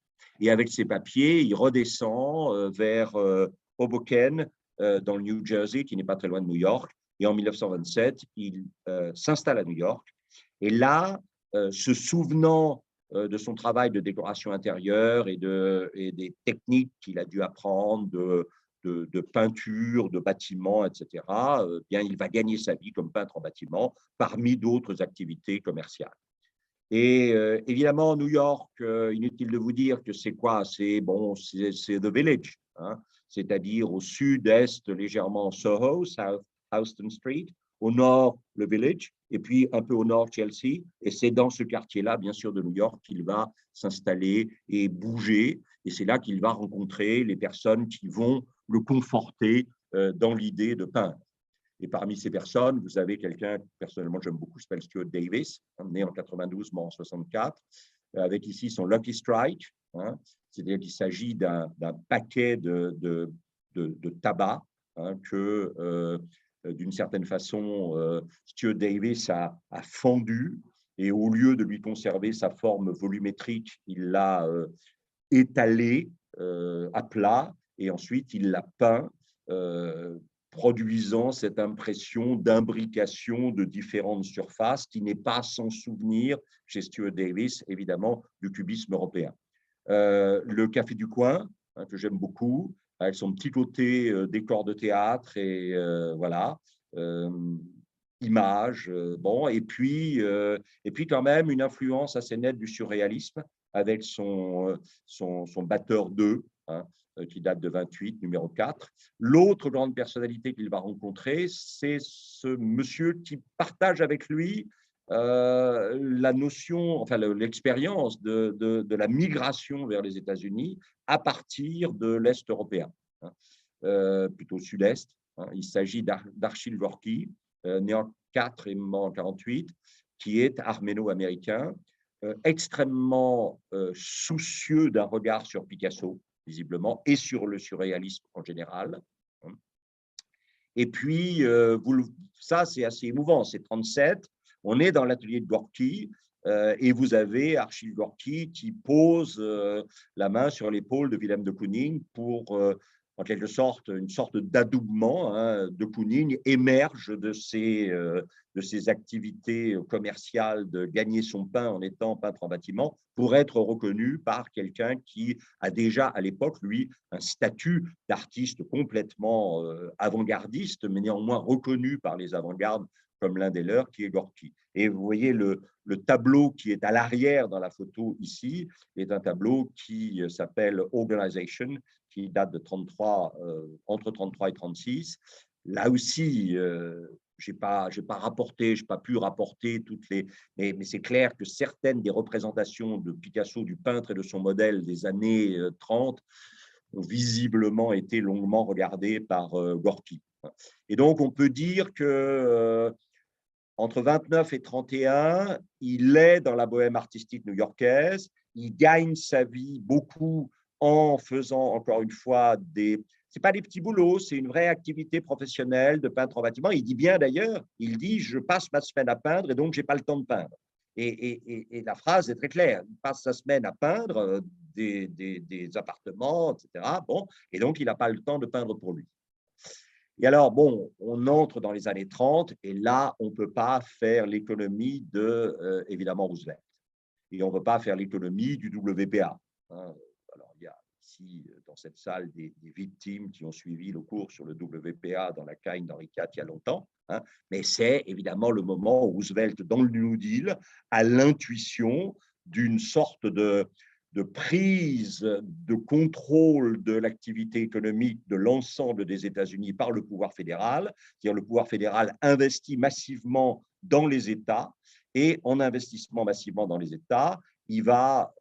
Et avec ces papiers, il redescend vers Hoboken, dans le New Jersey, qui n'est pas très loin de New York. Et en 1927, il s'installe à New York. Et là, se souvenant de son travail de décoration intérieure et des techniques qu'il a dû apprendre, de peinture, de bâtiments, etc., bien, il va gagner sa vie comme peintre en bâtiment parmi d'autres activités commerciales. Et évidemment, New York, inutile de vous dire que c'est quoi? C'est bon, c'est The Village, hein, c'est-à-dire au sud-est, légèrement Soho, South Houston Street, au nord, le Village, et puis un peu au nord, Chelsea. Et c'est dans ce quartier-là, bien sûr, de New York, qu'il va s'installer et bouger. Et c'est là qu'il va rencontrer les personnes qui vont le conforter dans l'idée de peindre. Et parmi ces personnes, vous avez quelqu'un que personnellement j'aime beaucoup, qui s'appelle Stuart Davis, hein, né en 92, mort en 64, avec ici son Lucky Strike, hein, c'est-à-dire qu'il s'agit d'un paquet de tabac, hein, que, d'une certaine façon, Stuart Davis a fendu, et au lieu de lui conserver sa forme volumétrique, il l'a étalé à plat, et ensuite il l'a peint, produisant cette impression d'imbrication de différentes surfaces qui n'est pas sans souvenir chez Stuart Davis, évidemment, du cubisme européen. Le Café du Coin, hein, que j'aime beaucoup, avec son petit côté décor de théâtre et voilà, images, bon, et puis quand même une influence assez nette du surréalisme avec son batteur 2, hein, qui date de 28, numéro 4. L'autre grande personnalité qu'il va rencontrer, c'est ce monsieur qui partage avec lui la notion, enfin l'expérience de la migration vers les États-Unis à partir de l'Est européen, hein, plutôt sud-est. Hein. Il s'agit d'Archil Gorky, né en 4 et mort en 48, qui est arméno-américain, extrêmement soucieux d'un regard sur Picasso, visiblement, et sur le surréalisme en général. Et puis, ça, c'est assez émouvant, c'est 37, on est dans l'atelier de Gorky, et vous avez Archil Gorky qui pose la main sur l'épaule de Willem de Kooning pour, en quelque sorte, une sorte d'adoubement, hein. De Kooning émerge de ses activités commerciales de gagner son pain en étant peintre en bâtiment pour être reconnu par quelqu'un qui a déjà à l'époque, lui, un statut d'artiste complètement avant-gardiste, mais néanmoins reconnu par les avant-gardes comme l'un des leurs, qui est Gorky. Et vous voyez le tableau qui est à l'arrière dans la photo ici, est un tableau qui s'appelle Organization, qui date de 33, entre 33 et 36. Là aussi, je n'ai pas rapporté, je n'ai pas pu rapporter toutes les… Mais c'est clair que certaines des représentations de Picasso, du peintre et de son modèle des années 30 ont visiblement été longuement regardées par Gorky. Et donc, on peut dire que entre 29 et 31, il est dans la bohème artistique new-yorkaise, il gagne sa vie beaucoup en faisant, encore une fois, ce n'est pas des petits boulots, c'est une vraie activité professionnelle de peintre en bâtiment. Il dit bien d'ailleurs, il dit « je passe ma semaine à peindre et donc je n'ai pas le temps de peindre ». Et la phrase est très claire, il passe sa semaine à peindre des appartements, etc. Bon, et donc il n'a pas le temps de peindre pour lui. Et alors, bon, on entre dans les années 30 et là, on ne peut pas faire l'économie de, évidemment, Roosevelt. Et on ne peut pas faire l'économie du WPA. Hein. Alors, il y a ici, dans cette salle, des victimes qui ont suivi le cours sur le WPA dans la Cagne d'Henri IV il y a longtemps. Hein. Mais c'est évidemment le moment où Roosevelt, dans le New Deal, a l'intuition d'une sorte de prise de contrôle de l'activité économique de l'ensemble des États-Unis par le pouvoir fédéral. C'est-à-dire le pouvoir fédéral investit massivement dans les États et en investissement massivement dans les États, il va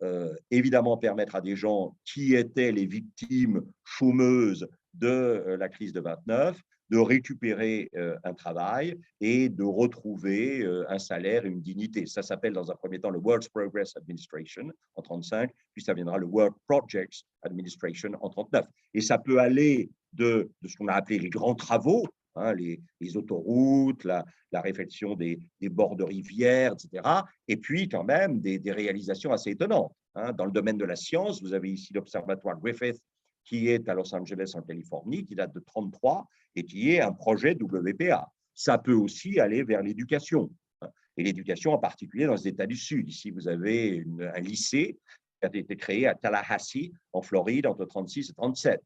évidemment permettre à des gens qui étaient les victimes chômeuses de la crise de 29 de récupérer un travail et de retrouver un salaire et une dignité. Ça s'appelle dans un premier temps le Works Progress Administration en 1935, puis ça viendra le Work Projects Administration en 1939. Et ça peut aller de ce qu'on a appelé les grands travaux, hein, les autoroutes, la réfection des bords de rivières, etc. Et puis quand même des réalisations assez étonnantes. Hein. Dans le domaine de la science, vous avez ici l'Observatoire Griffith, qui est à Los Angeles en Californie, qui date de 1933 et qui est un projet WPA. Ça peut aussi aller vers l'éducation, hein, et l'éducation en particulier dans les États du Sud. Ici, vous avez un lycée qui a été créé à Tallahassee, en Floride, entre 1936 et 1937.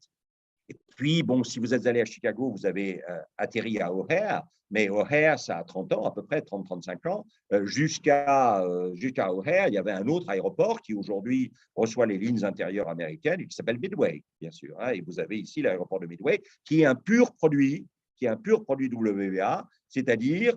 Et puis, bon, si vous êtes allé à Chicago, vous avez atterri à O'Hare, mais O'Hare, ça a 30 ans, à peu près 30-35 ans. Jusqu'à O'Hare, il y avait un autre aéroport qui aujourd'hui reçoit les lignes intérieures américaines et qui s'appelle Midway, bien sûr. Hein, et vous avez ici l'aéroport de Midway, qui est un pur produit WBA, c'est-à-dire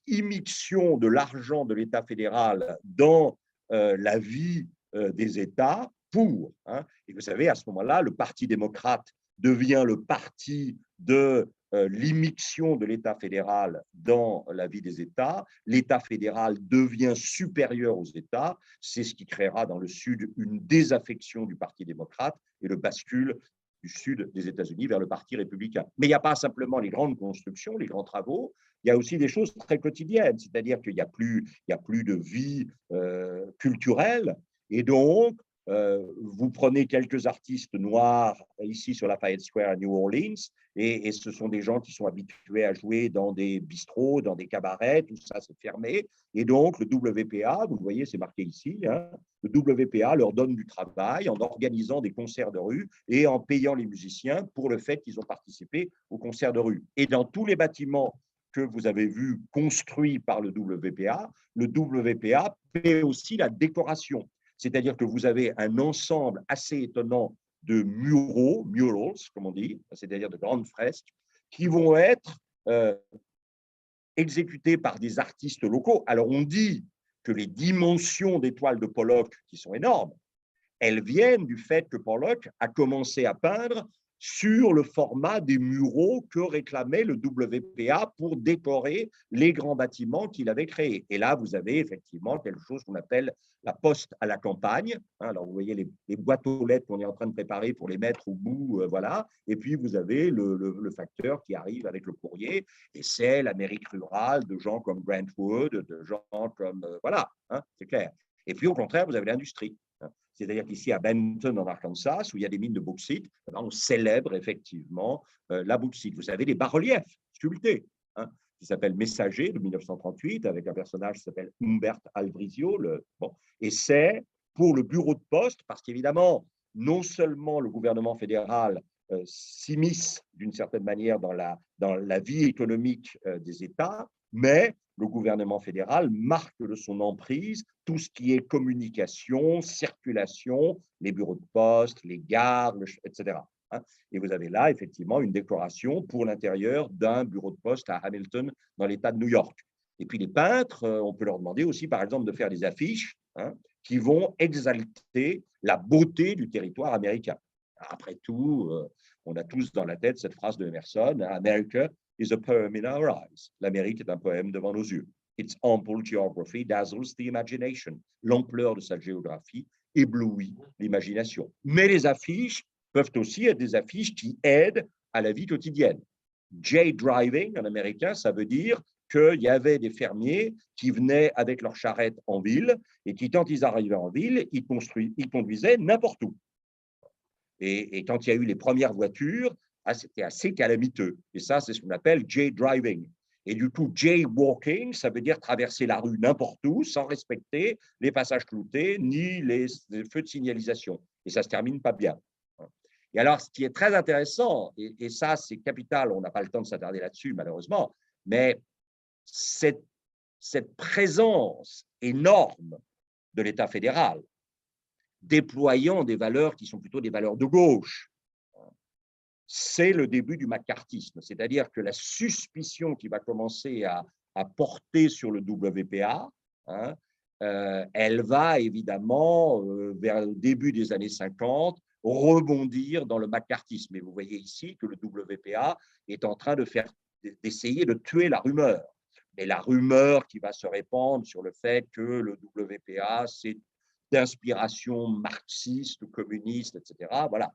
immixtion de l'argent de l'État fédéral dans la vie des États pour. Hein, et vous savez, à ce moment-là, le Parti démocrate devient le parti de l'immixtion de l'État fédéral dans la vie des États. L'État fédéral devient supérieur aux États. C'est ce qui créera dans le Sud une désaffection du Parti démocrate et le bascule du Sud des États-Unis vers le Parti républicain. Mais il n'y a pas simplement les grandes constructions, les grands travaux, il y a aussi des choses très quotidiennes, c'est-à-dire qu'il n'y a plus de vie culturelle. Et donc, vous prenez quelques artistes noirs ici sur Lafayette Square à New Orleans, et ce sont des gens qui sont habitués à jouer dans des bistrots, dans des cabarets, tout ça c'est fermé. Et donc, le WPA, vous le voyez, c'est marqué ici, hein, le WPA leur donne du travail en organisant des concerts de rue et en payant les musiciens pour le fait qu'ils ont participé aux concerts de rue. Et dans tous les bâtiments que vous avez vus construits par le WPA paie aussi la décoration. C'est-à-dire que vous avez un ensemble assez étonnant de murals, comme on dit, c'est-à-dire de grandes fresques, qui vont être exécutées par des artistes locaux. Alors, on dit que les dimensions des toiles de Pollock, qui sont énormes, elles viennent du fait que Pollock a commencé à peindre sur le format des muraux que réclamait le WPA pour décorer les grands bâtiments qu'il avait créés. Et là, vous avez effectivement quelque chose qu'on appelle la poste à la campagne. Alors, vous voyez les boîtes aux lettres qu'on est en train de préparer pour les mettre au bout, voilà. Et puis, vous avez le facteur qui arrive avec le courrier. Et c'est l'Amérique rurale de gens comme Grant Wood, de gens comme… voilà, hein, c'est clair. Et puis, au contraire, vous avez l'industrie. C'est-à-dire qu'ici, à Benton, en Arkansas, où il y a des mines de bauxite, on célèbre effectivement la bauxite. Vous savez, des bas-reliefs sculptés, hein, qui s'appellent Messager de 1938, avec un personnage qui s'appelle Humbert Alvrizio. Bon. Et c'est pour le bureau de poste, parce qu'évidemment, non seulement le gouvernement fédéral s'immisce d'une certaine manière dans la vie économique des États, mais le gouvernement fédéral marque de son emprise tout ce qui est communication, circulation, les bureaux de poste, les gares, etc. Et vous avez là, effectivement, une décoration pour l'intérieur d'un bureau de poste à Hamilton, dans l'État de New York. Et puis les peintres, on peut leur demander aussi, par exemple, de faire des affiches qui vont exalter la beauté du territoire américain. Après tout, on a tous dans la tête cette phrase de Emerson, America is a poem in our eyes. L'Amérique est un poème devant nos yeux. Its ample geography dazzles the imagination. L'ampleur de sa géographie éblouit l'imagination. Mais les affiches peuvent aussi être des affiches qui aident à la vie quotidienne. Jay driving, en américain, ça veut dire qu'il y avait des fermiers qui venaient avec leur charrette en ville et qui, quand ils arrivaient en ville, ils conduisaient n'importe où. Et quand il y a eu les premières voitures, c'était assez calamiteux. Et ça, c'est ce qu'on appelle jay driving. Et du coup, jaywalking, ça veut dire traverser la rue n'importe où sans respecter les passages cloutés ni les feux de signalisation. Et ça ne se termine pas bien. Et alors, ce qui est très intéressant, et ça, c'est capital, on n'a pas le temps de s'attarder là-dessus, malheureusement, mais cette présence énorme de l'État fédéral, déployant des valeurs qui sont plutôt des valeurs de gauche, c'est le début du macartisme. C'est-à-dire que la suspicion qui va commencer à porter sur le WPA, elle va évidemment, vers le début des années 50, rebondir dans le macartisme. Et vous voyez ici que le WPA est en train d'essayer de tuer la rumeur. Mais la rumeur qui va se répandre sur le fait que le WPA, c'est d'inspiration marxiste, communiste, etc. Voilà.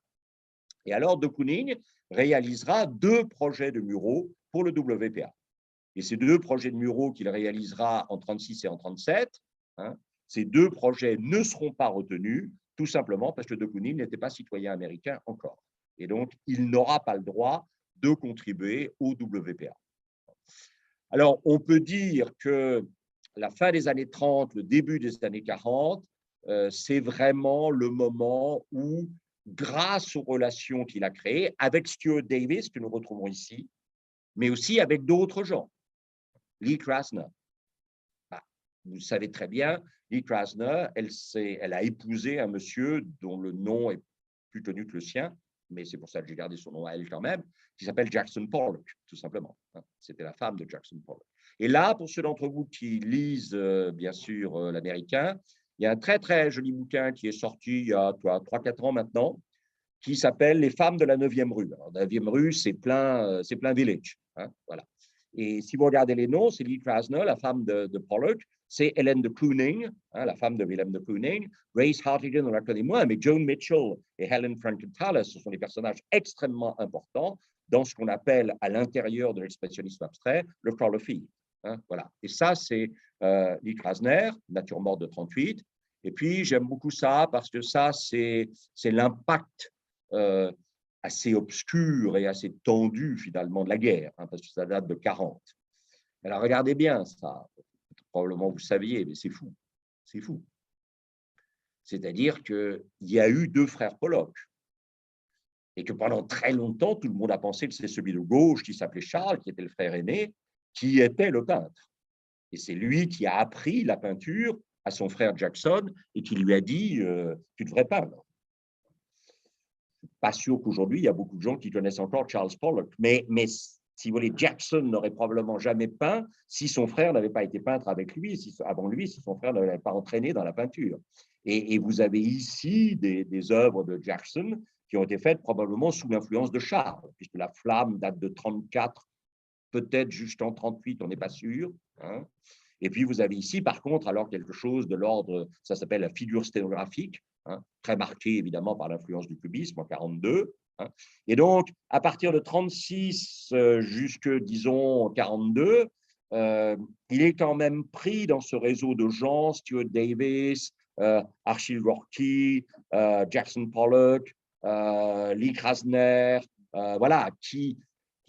Et alors, de Kooning réalisera 2 projets de muraux pour le WPA. Et ces 2 projets de muraux qu'il réalisera en 1936 et en 1937, ces 2 projets ne seront pas retenus, tout simplement parce que de Kooning n'était pas citoyen américain encore. Et donc, il n'aura pas le droit de contribuer au WPA. Alors, on peut dire que la fin des années 30, le début des années 40, c'est vraiment le moment où grâce aux relations qu'il a créées avec Stuart Davis, que nous retrouvons ici, mais aussi avec d'autres gens. Lee Krasner. Bah, vous savez très bien, Lee Krasner, elle a épousé un monsieur dont le nom est plus connu que le sien, mais c'est pour ça que j'ai gardé son nom à elle quand même, qui s'appelle Jackson Pollock, tout simplement. C'était la femme de Jackson Pollock. Et là, pour ceux d'entre vous qui lisent, bien sûr, l'américain, il y a un très, très joli bouquin qui est sorti il y a 3-4 ans maintenant, qui s'appelle Les femmes de la 9e rue. Alors, la 9e rue, c'est plein village. Voilà. Et si vous regardez les noms, c'est Lee Krasner, la femme de Pollock, c'est Hélène de Kooning, la femme de Willem de Kooning, Grace Hartigan, on la connaît moins, mais Joan Mitchell et Helen Frankenthaler, ce sont des personnages extrêmement importants dans ce qu'on appelle à l'intérieur de l'expressionnisme abstrait le colorfield. Voilà. Et ça, c'est Lee Krasner, nature morte de 38. Et puis, j'aime beaucoup ça parce que ça, c'est l'impact assez obscur et assez tendu, finalement, de la guerre, parce que ça date de 40. Alors, regardez bien ça. Probablement, vous saviez, mais c'est fou. C'est fou. C'est-à-dire qu'il y a eu 2 frères Pollock. Et que pendant très longtemps, tout le monde a pensé que c'est celui de gauche qui s'appelait Charles, qui était le frère aîné, qui était le peintre. Et c'est lui qui a appris la peinture à son frère Jackson et qui lui a dit tu devrais peindre. Je ne suis pas sûr qu'aujourd'hui, il y a beaucoup de gens qui connaissent encore Charles Pollock. Mais si vous voulez, Jackson n'aurait probablement jamais peint si son frère n'avait pas été peintre avec lui, avant lui, si son frère ne l'avait pas entraîné dans la peinture. Et vous avez ici des œuvres de Jackson qui ont été faites probablement sous l'influence de Charles, puisque la flamme date de 34, peut-être jusqu'en 38, on n'est pas sûr. Et puis, vous avez ici, par contre, alors quelque chose de l'ordre, ça s'appelle la figure sténographique, très marquée évidemment par l'influence du cubisme en 42. Et donc, à partir de 36 jusque, disons, 42, il est quand même pris dans ce réseau de gens, Stuart Davis, Archie Gorky, Jackson Pollock, Lee Krasner, voilà, qui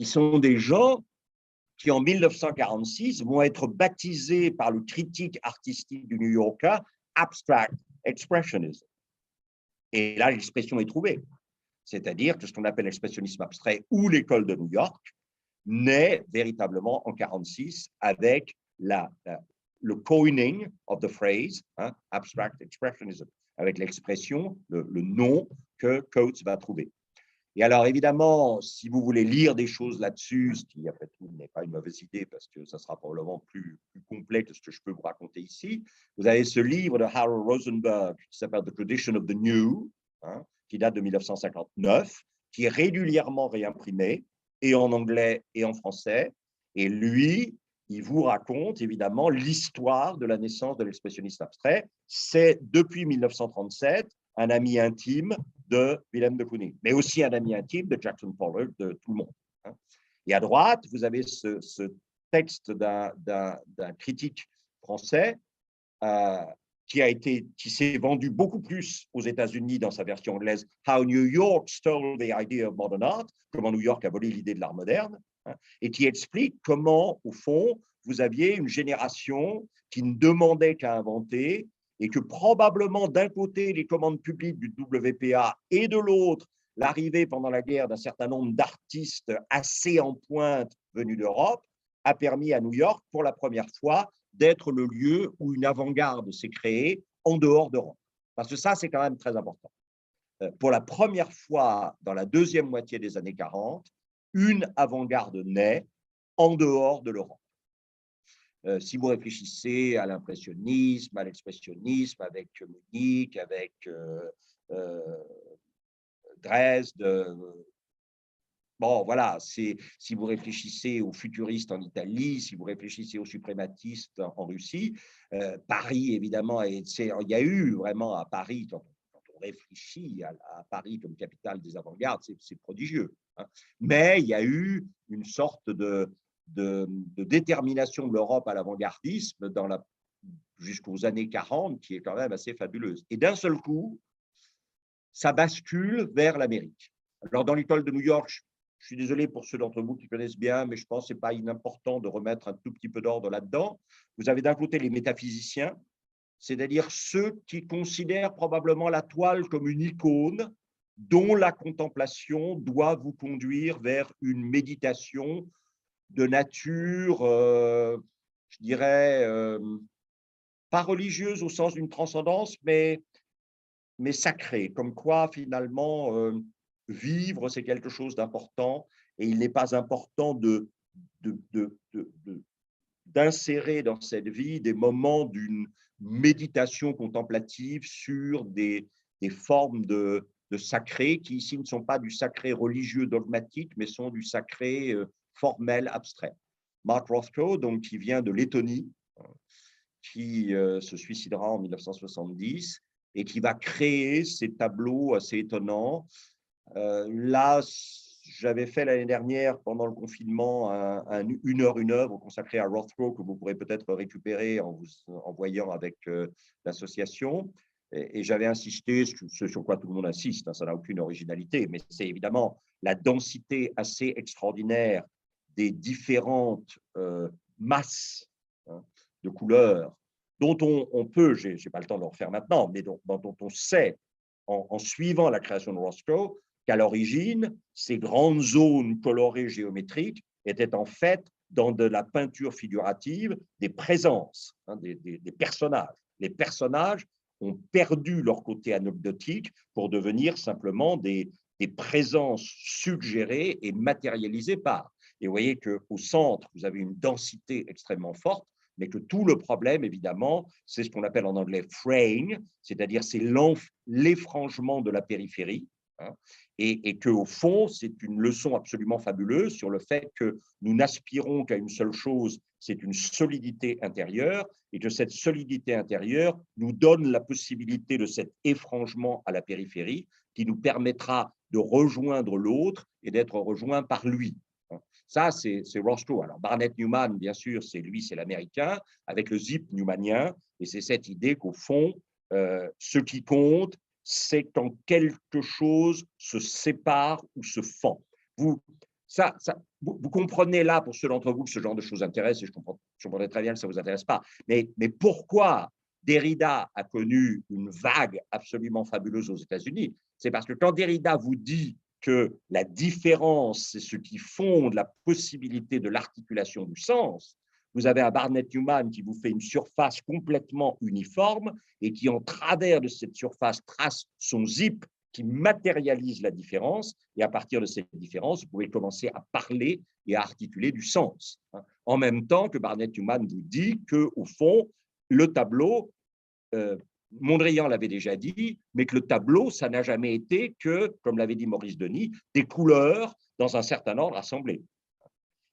sont des gens qui, en 1946, vont être baptisés par le critique artistique du New Yorker Abstract Expressionism. Et là, l'expression est trouvée. C'est-à-dire que ce qu'on appelle l'expressionnisme abstrait ou l'école de New York naît véritablement en 1946 avec le coining of the phrase, Abstract Expressionism, avec l'expression, le nom que Coates va trouver. Et alors, évidemment, si vous voulez lire des choses là-dessus, ce qui, après tout, n'est pas une mauvaise idée parce que ça sera probablement plus complet que ce que je peux vous raconter ici, vous avez ce livre de Harold Rosenberg qui s'appelle The Tradition of the New, qui date de 1959, qui est régulièrement réimprimé, et en anglais et en français. Et lui, il vous raconte évidemment l'histoire de la naissance de l'expressionnisme abstrait. C'est depuis 1937 un ami intime de Willem de Kooning, mais aussi un ami intime de Jackson Pollock, de tout le monde. Et à droite, vous avez ce texte d'un critique français qui s'est vendu beaucoup plus aux États-Unis dans sa version anglaise, How New York Stole the Idea of Modern Art, comment New York a volé l'idée de l'art moderne, et qui explique comment, au fond, vous aviez une génération qui ne demandait qu'à inventer, et que probablement d'un côté les commandes publiques du WPA et de l'autre l'arrivée pendant la guerre d'un certain nombre d'artistes assez en pointe venus d'Europe a permis à New York pour la première fois d'être le lieu où une avant-garde s'est créée en dehors d'Europe. Parce que ça, c'est quand même très important. Pour la première fois dans la deuxième moitié des années 40, une avant-garde naît en dehors de l'Europe. Si vous réfléchissez à l'impressionnisme, à l'expressionnisme, avec Munich, avec Dresde, bon, voilà, si vous réfléchissez aux futuristes en Italie, si vous réfléchissez aux suprématistes en Russie, Paris, évidemment, il y a eu vraiment à Paris, quand on réfléchit à Paris comme capitale des avant-gardes, c'est prodigieux. Mais il y a eu une sorte de détermination de l'Europe à l'avant-gardisme jusqu'aux années 40 qui est quand même assez fabuleuse. Et d'un seul coup, ça bascule vers l'Amérique. Alors, dans l'école de New York, je suis désolé pour ceux d'entre vous qui connaissent bien, mais je pense que ce n'est pas inimportant de remettre un tout petit peu d'ordre là-dedans. Vous avez d'un côté les métaphysiciens, c'est-à-dire ceux qui considèrent probablement la toile comme une icône dont la contemplation doit vous conduire vers une méditation de nature, je dirais, pas religieuse au sens d'une transcendance, mais sacrée, comme quoi finalement vivre c'est quelque chose d'important et il n'est pas important d'insérer dans cette vie des moments d'une méditation contemplative sur des formes de sacré qui ici ne sont pas du sacré religieux dogmatique, mais sont du sacré formel abstrait. Mark Rothko, donc, qui vient de Lettonie, qui se suicidera en 1970 et qui va créer ces tableaux assez étonnants. Là, j'avais fait l'année dernière, pendant le confinement, une heure, une œuvre consacrée à Rothko que vous pourrez peut-être récupérer en voyant avec l'association. Et j'avais insisté, ce sur quoi tout le monde insiste, hein, ça n'a aucune originalité, mais c'est évidemment la densité assez extraordinaire des différentes masses, hein, de couleurs dont on peut, je n'ai pas le temps de le refaire maintenant, mais dont on sait, en suivant la création de Rothko, qu'à l'origine, ces grandes zones colorées géométriques étaient en fait, dans de la peinture figurative, des présences, hein, des personnages. Les personnages ont perdu leur côté anecdotique pour devenir simplement des présences suggérées et matérialisées par. Et vous voyez qu'au centre, vous avez une densité extrêmement forte, mais que tout le problème, évidemment, c'est ce qu'on appelle en anglais fraying, c'est-à-dire c'est l'effrangement de la périphérie, hein, et qu'au fond, c'est une leçon absolument fabuleuse sur le fait que nous n'aspirons qu'à une seule chose, c'est une solidité intérieure, et que cette solidité intérieure nous donne la possibilité de cet effrangement à la périphérie qui nous permettra de rejoindre l'autre et d'être rejoint par lui. Ça, c'est Rothko. Alors, Barnett Newman, bien sûr, c'est lui, c'est l'américain, avec le zip newmanien, et c'est cette idée qu'au fond, ce qui compte, c'est quand quelque chose se sépare ou se fend. Vous comprenez là, pour ceux d'entre vous, que ce genre de choses intéresse, et je comprendrais très bien que ça ne vous intéresse pas, mais pourquoi Derrida a connu une vague absolument fabuleuse aux États-Unis? C'est parce que quand Derrida vous dit que la différence, c'est ce qui fonde la possibilité de l'articulation du sens, vous avez un Barnett Newman qui vous fait une surface complètement uniforme et qui, en travers de cette surface, trace son zip qui matérialise la différence. Et à partir de cette différence, vous pouvez commencer à parler et à articuler du sens. En même temps que Barnett Newman vous dit qu'au fond, le tableau, Mondrian l'avait déjà dit, mais que le tableau, ça n'a jamais été que, comme l'avait dit Maurice Denis, des couleurs dans un certain ordre assemblées.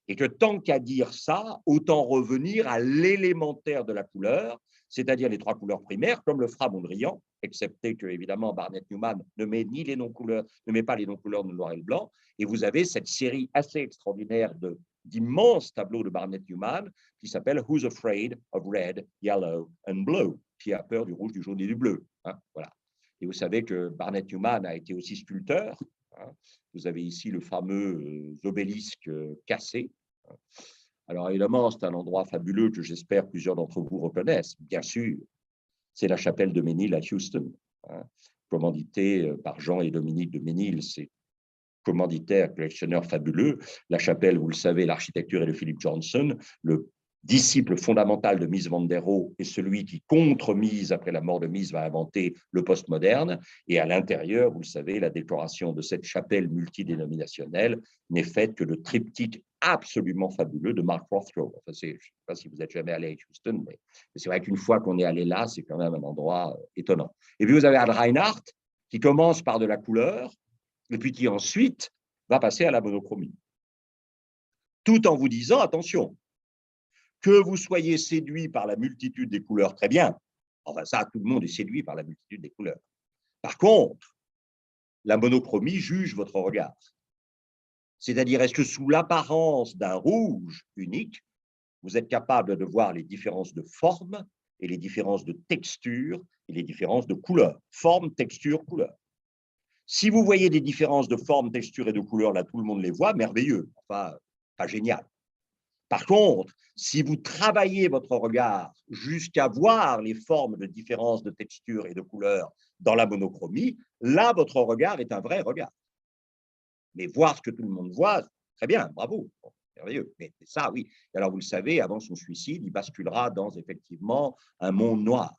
Et que tant qu'à dire ça, autant revenir à l'élémentaire de la couleur, c'est-à-dire les trois couleurs primaires, comme le fera Mondrian, excepté que, évidemment, Barnett Newman ne met pas les non-couleurs de noir et blanc. Et vous avez cette série assez extraordinaire d'immenses tableaux de Barnett Newman qui s'appelle Who's Afraid of Red, Yellow and Blue, qui a peur du rouge, du jaune et du bleu. Hein, voilà. Et vous savez que Barnett Newman a été aussi sculpteur. Hein. Vous avez ici le fameux obélisque cassé. Alors évidemment, c'est un endroit fabuleux que j'espère plusieurs d'entre vous reconnaissent. Bien sûr, c'est la chapelle de Ménil à Houston, hein, commanditée par Jean et Dominique de Ménil. C'est commanditaire, collectionneur fabuleux. La chapelle, vous le savez, l'architecture est de Philip Johnson. Le disciple fondamental de Mies van der Rohe est celui qui, contre Mies, après la mort de Mies, va inventer le postmoderne. Et à l'intérieur, vous le savez, la décoration de cette chapelle multidénominationnelle n'est faite que de triptyques absolument fabuleux de Mark Rothko. Enfin, je ne sais pas si vous êtes jamais allé à Houston, mais c'est vrai qu'une fois qu'on est allé là, c'est quand même un endroit étonnant. Et puis vous avez Al Reinhardt, qui commence par de la couleur, et puis qui ensuite va passer à la monochromie. Tout en vous disant, attention, que vous soyez séduit par la multitude des couleurs, très bien. Enfin, ça, tout le monde est séduit par la multitude des couleurs. Par contre, la monochromie juge votre regard. C'est-à-dire, est-ce que sous l'apparence d'un rouge unique, vous êtes capable de voir les différences de forme et les différences de texture et les différences de couleur. Forme, texture, couleur. Si vous voyez des différences de forme, texture et de couleur, là, tout le monde les voit, merveilleux, enfin, pas génial. Par contre, si vous travaillez votre regard jusqu'à voir les formes de différence de texture et de couleur dans la monochromie, là, votre regard est un vrai regard. Mais voir ce que tout le monde voit, très bien, bravo, bon, merveilleux. Mais ça, oui. Et alors, vous le savez, avant son suicide, il basculera dans effectivement un monde noir.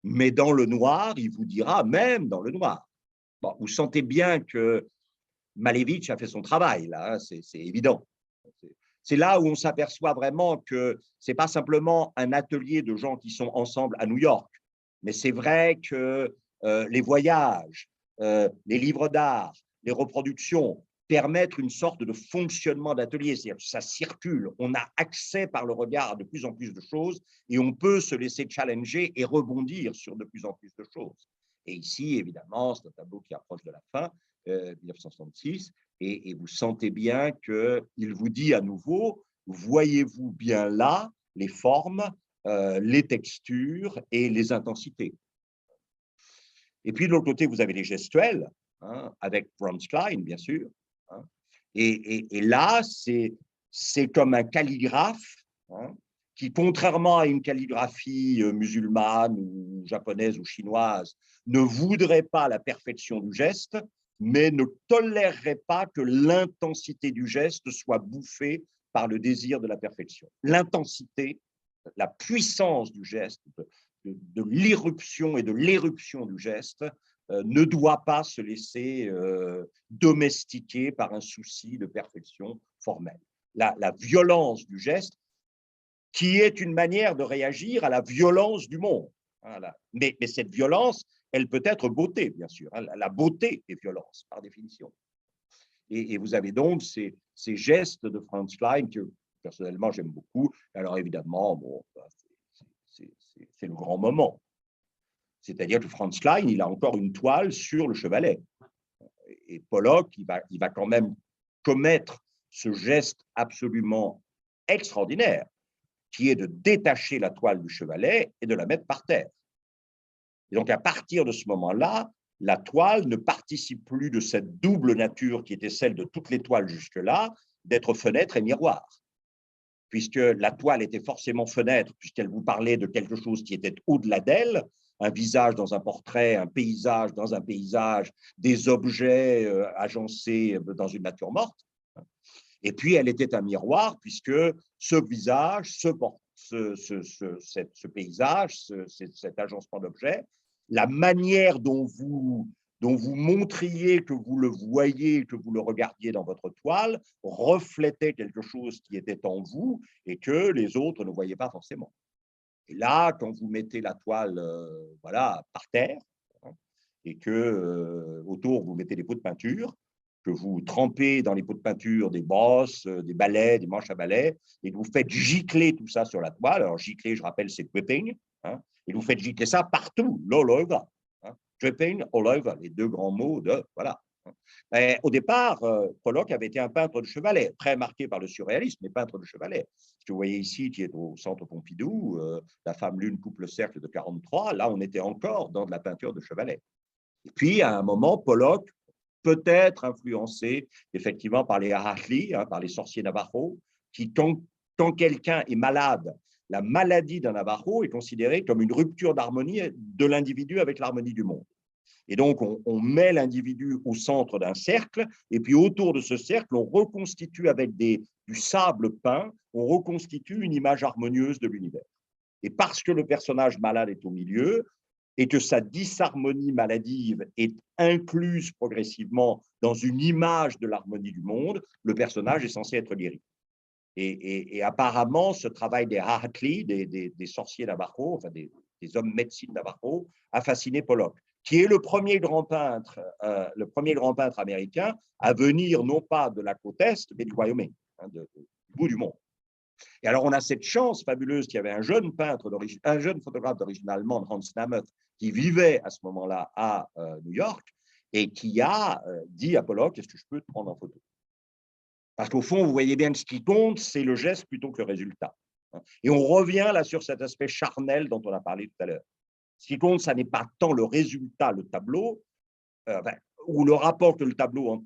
Mais dans le noir, il vous dira, même dans le noir, bon, vous sentez bien que Malevich a fait son travail, là, hein, c'est évident. C'est là où on s'aperçoit vraiment que ce n'est pas simplement un atelier de gens qui sont ensemble à New York, mais c'est vrai que les voyages, les livres d'art, les reproductions permettent une sorte de fonctionnement d'atelier, c'est-à-dire que ça circule, on a accès par le regard à de plus en plus de choses et on peut se laisser challenger et rebondir sur de plus en plus de choses. Et ici, évidemment, c'est un tableau qui approche de la fin, 1966, et vous sentez bien qu'il vous dit à nouveau, voyez-vous bien là les formes, les textures et les intensités. Et puis de l'autre côté, vous avez les gestuels, hein, avec Franz Klein, bien sûr. Hein, et là, c'est comme un calligraphe, hein, qui, contrairement à une calligraphie musulmane ou japonaise ou chinoise, ne voudrait pas la perfection du geste, mais ne tolérerait pas que l'intensité du geste soit bouffée par le désir de la perfection. L'intensité, la puissance du geste, de l'irruption et de l'éruption du geste, ne doit pas se laisser domestiquer par un souci de perfection formelle. La violence du geste, qui est une manière de réagir à la violence du monde. Voilà. Mais cette violence, elle peut être beauté, bien sûr. Hein. La beauté est violence, par définition. Et vous avez donc ces gestes de Franz Klein que, personnellement, j'aime beaucoup. Alors, évidemment, bon, c'est le grand moment. C'est-à-dire que Franz Klein, il a encore une toile sur le chevalet. Et Pollock, il va quand même commettre ce geste absolument extraordinaire, qui est de détacher la toile du chevalet et de la mettre par terre. Et donc, à partir de ce moment-là, la toile ne participe plus de cette double nature qui était celle de toutes les toiles jusque-là, d'être fenêtre et miroir. Puisque la toile était forcément fenêtre, puisqu'elle vous parlait de quelque chose qui était au-delà d'elle, un visage dans un portrait, un paysage dans un paysage, des objets agencés dans une nature morte. Et puis, elle était un miroir, puisque ce visage, ce paysage, cet agencement d'objets, la manière dont vous montriez que vous le voyez, que vous le regardiez dans votre toile, reflétait quelque chose qui était en vous et que les autres ne voyaient pas forcément. Et là, quand vous mettez la toile voilà, par terre, hein, et que autour, vous mettez des pots de peinture, que vous trempez dans les pots de peinture des brosses, des balais, des manches à balai, et que vous faites gicler tout ça sur la toile. Alors, gicler, je rappelle, c'est dripping, hein, et vous faites gicler ça partout, all over. Hein, dripping, all over, les deux grands mots de, voilà. Et au départ, Pollock avait été un peintre de chevalet, très marqué par le surréalisme, mais peintre de chevalet. Ce que vous voyez ici, qui est au centre Pompidou, la femme lune coupe le cercle de 43, là, on était encore dans de la peinture de chevalet. Et puis, à un moment, Pollock, peut-être influencé effectivement par les Ahahli, hein, par les sorciers navajos, qui, quand quelqu'un est malade, la maladie d'un Navajo est considérée comme une rupture d'harmonie de l'individu avec l'harmonie du monde. Et donc, on met l'individu au centre d'un cercle, et puis autour de ce cercle, on reconstitue avec du sable peint, on reconstitue une image harmonieuse de l'univers. Et parce que le personnage malade est au milieu, et que sa disharmonie maladive est incluse progressivement dans une image de l'harmonie du monde, le personnage est censé être guéri. Et apparemment, ce travail des Ahakli, des sorciers navajos, enfin des hommes médecine navajos, a fasciné Pollock, qui est le premier grand peintre américain à venir non pas de la côte Est, mais du Wyoming, hein, du bout du monde. Et alors, on a cette chance fabuleuse qu'il y avait un jeune photographe d'origine allemande, Hans Namath, qui vivait à ce moment-là à New York et qui a dit à Pollock, est-ce que je peux te prendre en photo? Parce qu'au fond, vous voyez bien que ce qui compte, c'est le geste plutôt que le résultat. Et on revient là sur cet aspect charnel dont on a parlé tout à l'heure. Ce qui compte, ça n'est pas tant le résultat, le tableau, ou le rapport que le tableau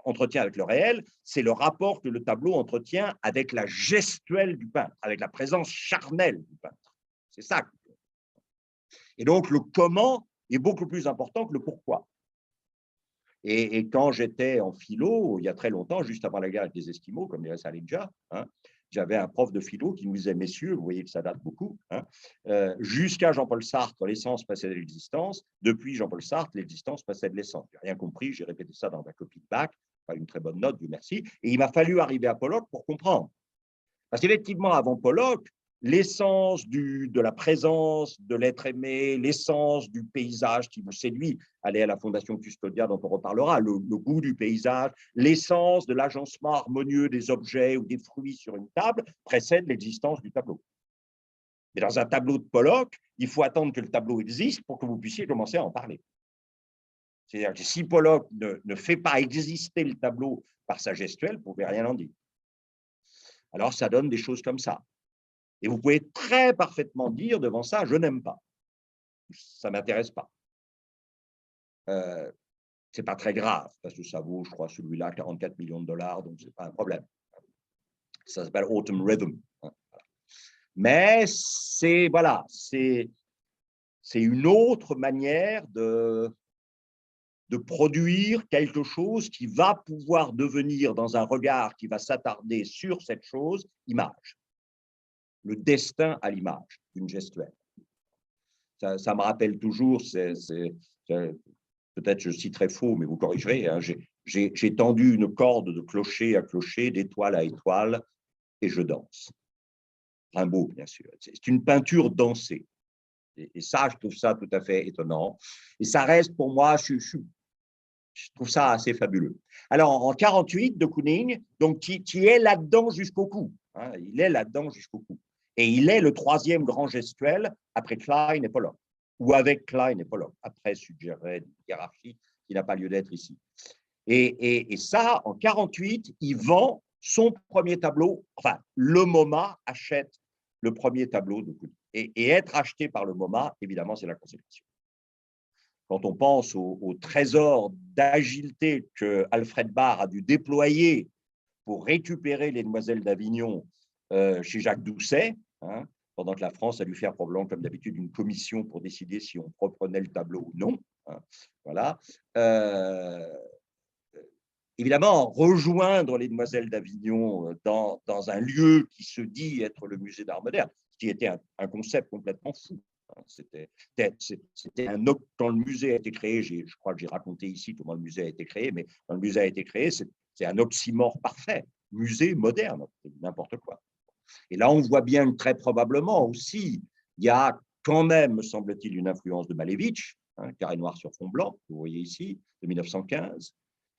entretient avec le réel, c'est le rapport que le tableau entretient avec la gestuelle du peintre, avec la présence charnelle du peintre. C'est ça. Et donc, le comment est beaucoup plus important que le pourquoi. Et quand j'étais en philo, il y a très longtemps, juste avant la guerre avec les Esquimaux, comme dirait Salinja, hein, j'avais un prof de philo qui nous disait, messieurs, vous voyez que ça date beaucoup, hein, jusqu'à Jean-Paul Sartre, l'essence passait de l'existence. Depuis Jean-Paul Sartre, l'existence passait de l'essence. Je n'ai rien compris, j'ai répété ça dans ma copie de bac, pas une très bonne note, Dieu merci. Et il m'a fallu arriver à Pollock pour comprendre. Parce qu'effectivement, avant Pollock, l'essence de la présence de l'être aimé, l'essence du paysage qui vous séduit, allez à la Fondation Custodia dont on reparlera, le goût du paysage, l'essence de l'agencement harmonieux des objets ou des fruits sur une table précède l'existence du tableau. Mais dans un tableau de Pollock, il faut attendre que le tableau existe pour que vous puissiez commencer à en parler. C'est-à-dire que si Pollock ne fait pas exister le tableau par sa gestuelle, vous ne pouvez rien en dire. Alors, ça donne des choses comme ça. Et vous pouvez très parfaitement dire devant ça, je n'aime pas. Ça ne m'intéresse pas. Ce n'est pas très grave, parce que ça vaut, je crois, celui-là, 44 millions de dollars, donc ce n'est pas un problème. Ça s'appelle Autumn Rhythm. Mais c'est voilà, c'est une autre manière de produire quelque chose qui va pouvoir devenir, dans un regard qui va s'attarder sur cette chose, image. Le destin à l'image d'une gestuelle. Ça me rappelle toujours, peut-être je citerai faux, mais vous corrigerez, hein, j'ai tendu une corde de clocher à clocher, d'étoile à étoile, et je danse. Rimbaud, bien sûr. C'est une peinture dansée. Et ça, je trouve ça tout à fait étonnant. Et ça reste pour moi, je trouve ça assez fabuleux. Alors, en 1948, de Kooning, donc, qui est là-dedans jusqu'au cou. Hein, il est là-dedans jusqu'au cou. Et il est le troisième grand gestuel après Klein et Pollock, ou avec Klein et Pollock. Après, suggérerait une hiérarchie qui n'a pas lieu d'être ici. Et ça, en 1948, il vend son premier tableau, enfin, le MoMA achète le premier tableau de Kooning. Et être acheté par le MoMA, évidemment, c'est la consécration. Quand on pense au trésor d'agilité que Alfred Barr a dû déployer pour récupérer les Demoiselles d'Avignon chez Jacques Doucet, hein, pendant que la France a dû faire probablement, comme d'habitude, une commission pour décider si on reprenait le tableau ou non. Hein, voilà. Évidemment, rejoindre les Demoiselles d'Avignon dans un lieu qui se dit être le musée d'art moderne, ce qui était un concept complètement fou. C'était quand le musée a été créé, je crois que j'ai raconté ici comment le musée a été créé, mais quand le musée a été créé, c'est un oxymore parfait. Musée moderne, n'importe quoi. Et là, on voit bien que très probablement aussi, il y a quand même, me semble-t-il, une influence de Malevich, hein, Carré noir sur fond blanc, vous voyez ici, de 1915,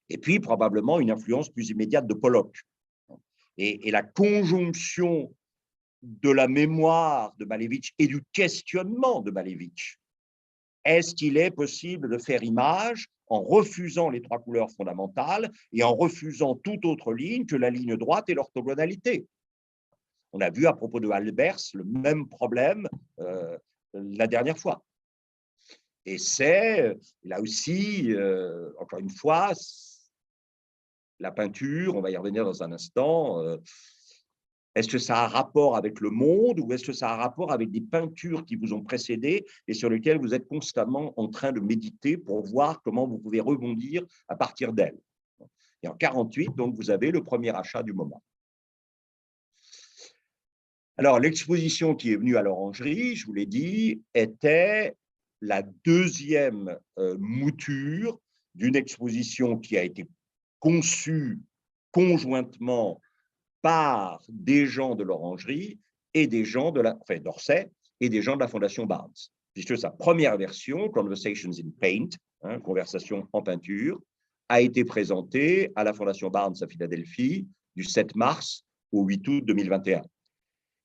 et puis probablement une influence plus immédiate de Pollock. Et la conjonction de la mémoire de Malevich et du questionnement de Malevich. Est-ce qu'il est possible de faire image en refusant les trois couleurs fondamentales et en refusant toute autre ligne que la ligne droite et l'orthogonalité? On a vu à propos de Albers le même problème la dernière fois. Et c'est, là aussi, encore une fois, la peinture, on va y revenir dans un instant, est-ce que ça a un rapport avec le monde ou est-ce que ça a un rapport avec des peintures qui vous ont précédé et sur lesquelles vous êtes constamment en train de méditer pour voir comment vous pouvez rebondir à partir d'elles? Et en 1948, donc, vous avez le premier achat du moment. Alors, l'exposition qui est venue à l'Orangerie, je vous l'ai dit, était la deuxième mouture d'une exposition qui a été conçue conjointement par des gens de l'Orangerie et des gens d'Orsay et des gens de la Fondation Barnes. Puisque sa première version, Conversations in Paint, hein, conversation en peinture, a été présentée à la Fondation Barnes à Philadelphie du 7 mars au 8 août 2021.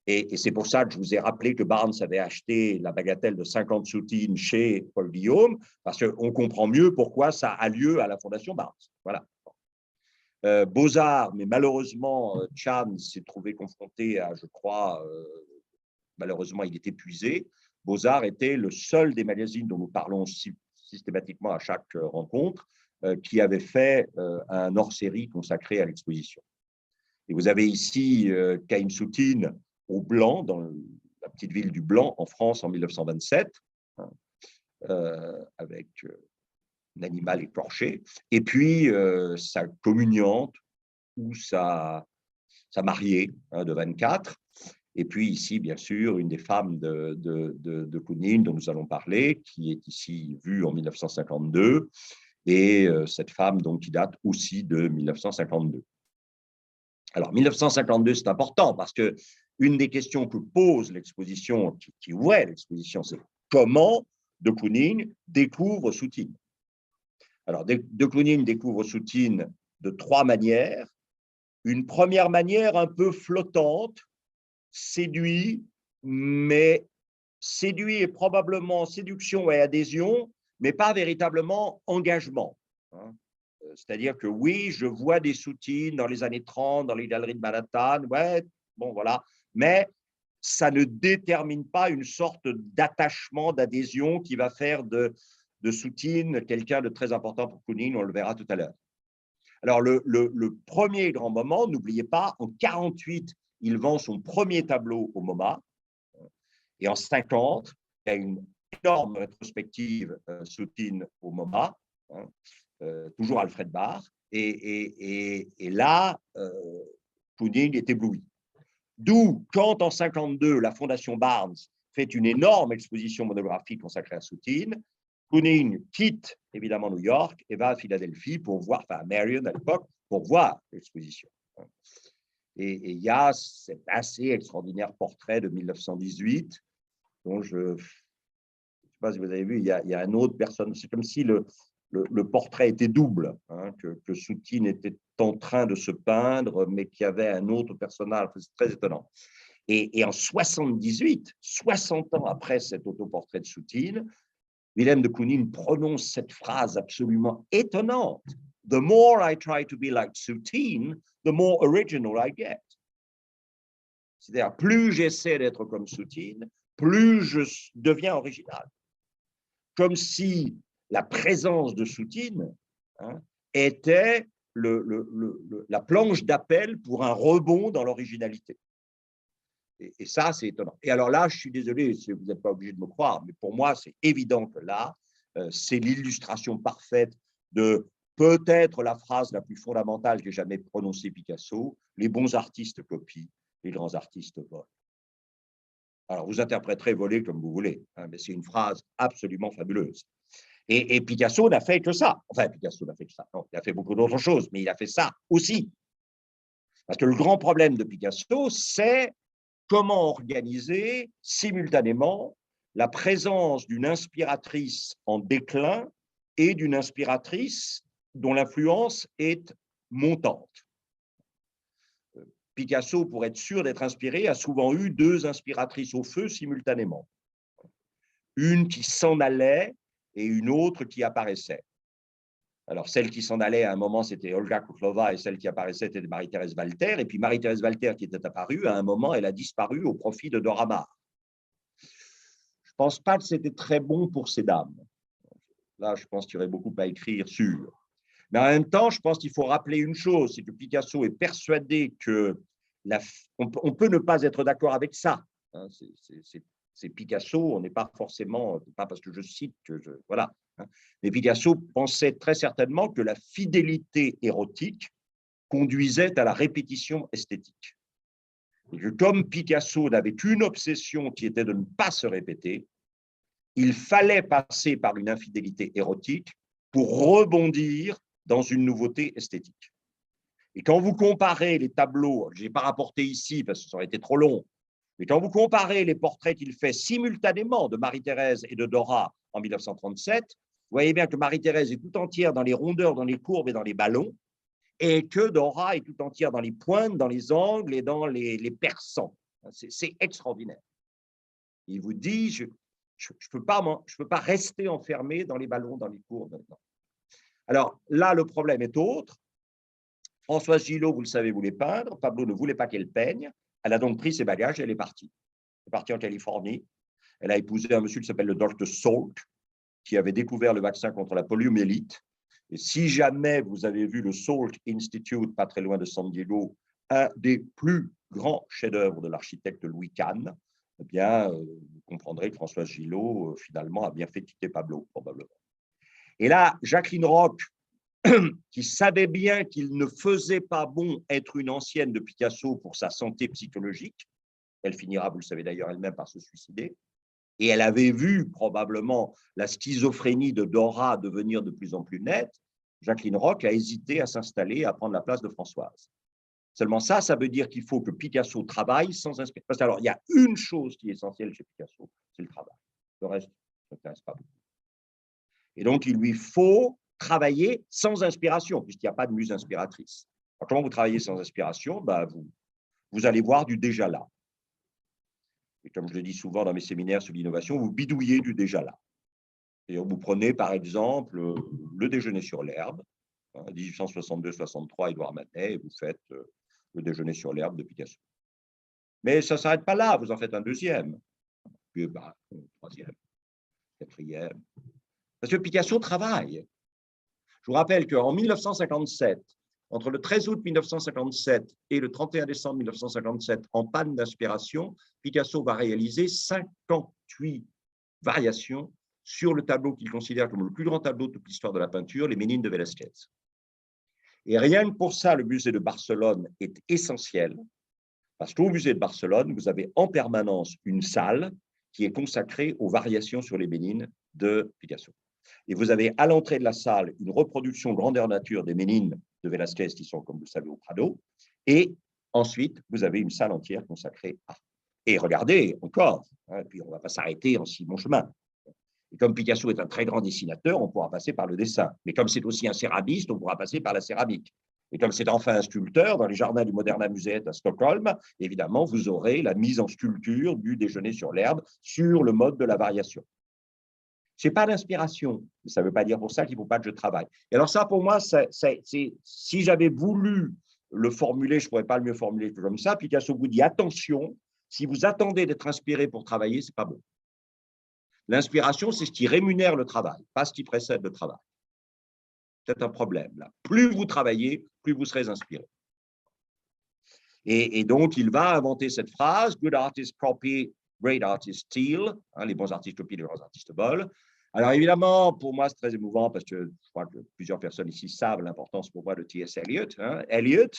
Et c'est pour ça que je vous ai rappelé que Barnes avait acheté la bagatelle de 50 soutines chez Paul Guillaume, parce qu'on comprend mieux pourquoi ça a lieu à la Fondation Barnes. Voilà. Beaux-Arts, mais malheureusement, Chan s'est trouvé confronté à, je crois, malheureusement, il est épuisé. Beaux-Arts était le seul des magazines dont nous parlons systématiquement à chaque rencontre qui avait fait un hors-série consacré à l'exposition. Et vous avez ici Caïm Soutine au Blanc, dans la petite ville du Blanc, en France, en 1927. avec un animal écorché, et puis sa communiante ou sa mariée de 24. Et puis ici, bien sûr, une des femmes de Koonin dont nous allons parler, qui est ici vue en 1952, et cette femme donc, qui date aussi de 1952. Alors, 1952, c'est important parce que une des questions que pose l'exposition, qui ouvrait l'exposition, c'est comment de Koonin découvre Soutine. Alors, de Koonin découvre Soutine de 3 manières. Une première manière un peu flottante, séduit, mais séduit est probablement séduction et adhésion, mais pas véritablement engagement. C'est-à-dire que oui, je vois des Soutines dans les années 30, dans les galeries de Manhattan, ouais, bon voilà, mais ça ne détermine pas une sorte d'attachement, d'adhésion qui va faire de Soutine quelqu'un de très important pour Koonin, on le verra tout à l'heure. Alors, le premier grand moment, n'oubliez pas, en 1948, il vend son premier tableau au MoMA, et en 1950, il y a une énorme rétrospective Soutine au MoMA, toujours Alfred Barr, et là, Koonin est ébloui. D'où, quand en 1952, la Fondation Barnes fait une énorme exposition monographique consacrée à Soutine, Koonin quitte évidemment New York et va à Philadelphie pour voir, enfin à Marion à l'époque, pour voir l'exposition. Et il y a cet assez extraordinaire portrait de 1918 dont je ne sais pas si vous avez vu, il y a un autre personne, c'est comme si le portrait était double, que Soutine était en train de se peindre, mais qu'il y avait un autre personnage. C'est très étonnant. Et en 1978, 60 ans après cet autoportrait de Soutine, Willem de Koonin prononce cette phrase absolument étonnante. The more I try to be like Soutine, the more original I get. C'est-à-dire, plus j'essaie d'être comme Soutine, plus je deviens original. Comme si la présence de Soutine était la planche d'appel pour un rebond dans l'originalité. Et ça, c'est étonnant. Et alors là, je suis désolé, vous n'êtes pas obligé de me croire, mais pour moi, c'est évident que là, c'est l'illustration parfaite de peut-être la phrase la plus fondamentale qu'ait jamais prononcée Picasso: les bons artistes copient, les grands artistes volent. Alors, vous interpréterez voler comme vous voulez, mais c'est une phrase absolument fabuleuse. Et Picasso n'a fait que ça. Enfin, Picasso n'a fait que ça. Non, il a fait beaucoup d'autres choses, mais il a fait ça aussi. Parce que le grand problème de Picasso, c'est comment organiser simultanément la présence d'une inspiratrice en déclin et d'une inspiratrice dont l'influence est montante. Picasso, pour être sûr d'être inspiré, a souvent eu 2 inspiratrices au feu simultanément. Une qui s'en allait et une autre qui apparaissait. Alors, celle qui s'en allait à un moment, c'était Olga Kotlova, et celle qui apparaissait, c'était Marie-Thérèse Walter. Et puis Marie-Thérèse Walter, qui était apparue, à un moment, elle a disparu au profit de Dora Maar. Je ne pense pas que c'était très bon pour ces dames. Là, je pense qu'il y aurait beaucoup à écrire sur. Mais en même temps, je pense qu'il faut rappeler une chose, c'est que Picasso est persuadé que on peut ne pas être d'accord avec ça. C'est Picasso, on n'est pas forcément, pas parce que je cite que je… Voilà. Mais Picasso pensait très certainement que la fidélité érotique conduisait à la répétition esthétique. Et que comme Picasso n'avait qu'une obsession qui était de ne pas se répéter, il fallait passer par une infidélité érotique pour rebondir dans une nouveauté esthétique. Et quand vous comparez les tableaux, je n'ai pas rapporté ici parce que ça aurait été trop long, mais quand vous comparez les portraits qu'il fait simultanément de Marie-Thérèse et de Dora en 1937, vous voyez bien que Marie-Thérèse est tout entière dans les rondeurs, dans les courbes et dans les ballons, et que Dora est tout entière dans les pointes, dans les angles et dans les perçants. C'est extraordinaire. Il vous dit, je ne peux pas rester enfermé dans les ballons, dans les courbes. Alors là, le problème est autre. Françoise Gillot, vous le savez, voulait peindre. Pablo ne voulait pas qu'elle peigne. Elle a donc pris ses bagages et elle est partie. Elle est partie en Californie. Elle a épousé un monsieur qui s'appelle le Dr. Salk, qui avait découvert le vaccin contre la poliomyélite. Et si jamais vous avez vu le Salk Institute, pas très loin de San Diego, un des plus grands chefs-d'œuvre de l'architecte Louis Kahn, eh bien, vous comprendrez que Françoise Gillot, finalement, a bien fait quitter Pablo, probablement. Et là, Jacqueline Roch, qui savait bien qu'il ne faisait pas bon être une ancienne de Picasso pour sa santé psychologique, elle finira, vous le savez d'ailleurs elle-même, par se suicider, et elle avait vu probablement la schizophrénie de Dora devenir de plus en plus nette, Jacqueline Roch a hésité à s'installer, à prendre la place de Françoise. Seulement ça veut dire qu'il faut que Picasso travaille sans inspiration. Parce que, alors, il y a une chose qui est essentielle chez Picasso, c'est le travail. Le reste ne m'intéresse pas beaucoup. Et donc, il lui faut travailler sans inspiration, puisqu'il n'y a pas de muse inspiratrice. Alors, comment vous travaillez sans inspiration? Vous allez voir du déjà là. Et comme je le dis souvent dans mes séminaires sur l'innovation, vous bidouillez du déjà là. Et vous prenez par exemple Le déjeuner sur l'herbe, 1862-63, Édouard Manet, et vous faites Le déjeuner sur l'herbe de Picasso. Mais ça ne s'arrête pas là, vous en faites un deuxième, puis un troisième, quatrième. Parce que Picasso travaille. Je vous rappelle qu'en 1957, entre le 13 août 1957 et le 31 décembre 1957, en panne d'inspiration, Picasso va réaliser 58 variations sur le tableau qu'il considère comme le plus grand tableau de toute l'histoire de la peinture, les Ménines de Velázquez. Et rien que pour ça, le musée de Barcelone est essentiel, parce qu'au musée de Barcelone, vous avez en permanence une salle qui est consacrée aux variations sur les Ménines de Picasso. Et vous avez à l'entrée de la salle une reproduction grandeur nature des Ménines de Velázquez qui sont, comme vous le savez, au Prado. Et ensuite, vous avez une salle entière consacrée à. Et regardez encore, hein, puis on ne va pas s'arrêter en si bon chemin. Et comme Picasso est un très grand dessinateur, on pourra passer par le dessin. Mais comme c'est aussi un céramiste, on pourra passer par la céramique. Et comme c'est enfin un sculpteur, dans les jardins du Moderna Museet à Stockholm, évidemment, vous aurez la mise en sculpture du déjeuner sur l'herbe sur le mode de la variation. Je n'ai pas d'inspiration, mais ça ne veut pas dire pour ça qu'il ne faut pas que je travaille. Et alors ça, pour moi, si j'avais voulu le formuler, je ne pourrais pas le mieux formuler que comme ça. Picasso vous dit, attention, si vous attendez d'être inspiré pour travailler, ce n'est pas bon. L'inspiration, c'est ce qui rémunère le travail, pas ce qui précède le travail. C'est un problème, là. Plus vous travaillez, plus vous serez inspiré. Et donc, il va inventer cette phrase, « Good artists copy, great artists steal », les bons artistes copient, les grands artistes volent. Alors, évidemment, pour moi, c'est très émouvant parce que je crois que plusieurs personnes ici savent l'importance pour moi de T.S. Eliot. Eliot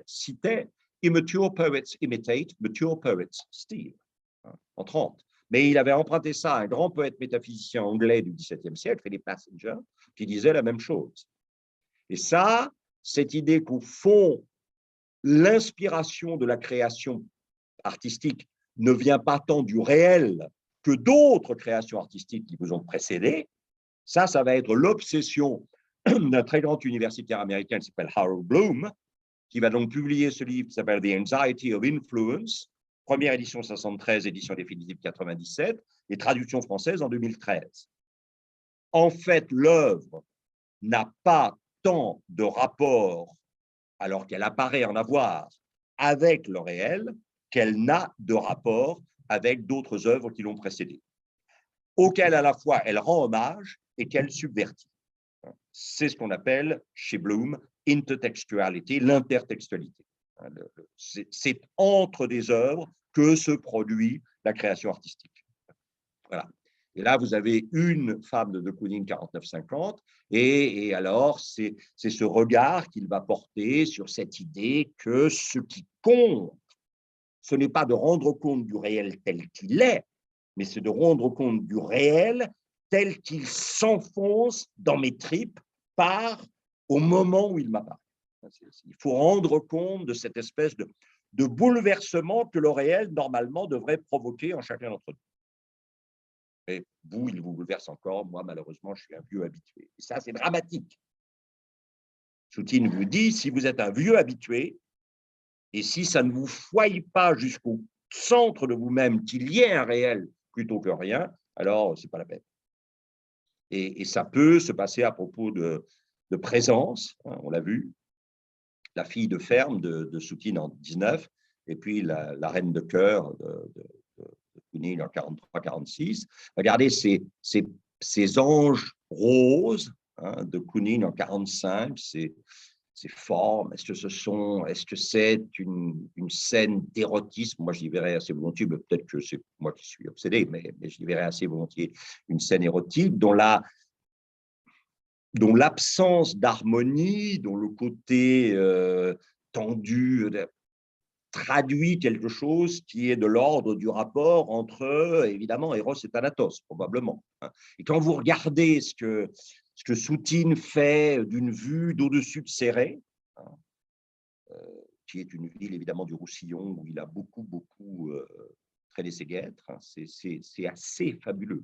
citait « Immature poets imitate, mature poets steal », en 30. Mais il avait emprunté ça à un grand poète métaphysicien anglais du XVIIe siècle, Philip Passenger, qui disait la même chose. Et ça, cette idée qu'au fond, l'inspiration de la création artistique ne vient pas tant du réel que d'autres créations artistiques qui vous ont précédé, ça va être l'obsession d'un très grand universitaire américain qui s'appelle Harold Bloom, qui va donc publier ce livre qui s'appelle The Anxiety of Influence, première édition 73, édition définitive 97, et traduction française en 2013. En fait, l'œuvre n'a pas tant de rapport, alors qu'elle apparaît en avoir, avec le réel, qu'elle n'a de rapport avec d'autres œuvres qui l'ont précédée, auxquelles à la fois elle rend hommage et qu'elle subvertit. C'est ce qu'on appelle, chez Bloom, intertextualité, l'intertextualité. C'est entre des œuvres que se produit la création artistique. Voilà. Et là, vous avez une femme de Kooning, 49-50, et alors, c'est ce regard qu'il va porter sur cette idée que ce qui compte, ce n'est pas de rendre compte du réel tel qu'il est, mais c'est de rendre compte du réel tel qu'il s'enfonce dans mes tripes au moment où il m'apparaît. Il faut rendre compte de cette espèce de bouleversement que le réel, normalement, devrait provoquer en chacun d'entre nous. Et vous, il vous bouleverse encore. Moi, malheureusement, je suis un vieux habitué. Et ça, c'est dramatique. Soutine vous dit, si vous êtes un vieux habitué, et si ça ne vous foie pas jusqu'au centre de vous-même qu'il y ait un réel plutôt que rien, alors ce n'est pas la peine. Et ça peut se passer à propos de présence, on l'a vu, la fille de ferme de Soutine en 19, et puis la reine de cœur de Kooning en 43-46. Regardez ces anges roses de Kooning en 45, ces formes, est-ce que c'est une scène d'érotisme? Moi, j'y verrais assez volontiers, mais peut-être que c'est moi qui suis obsédé, mais j'y verrais assez volontiers une scène érotique dont l'absence d'harmonie, dont le côté tendu traduit quelque chose qui est de l'ordre du rapport entre, évidemment, Eros et Thanatos, probablement. Et quand vous regardez ce que Soutine fait d'une vue d'au-dessus de Cérès, qui est une ville, évidemment, du Roussillon, où il a beaucoup, beaucoup traîné ses guêtres, c'est assez fabuleux.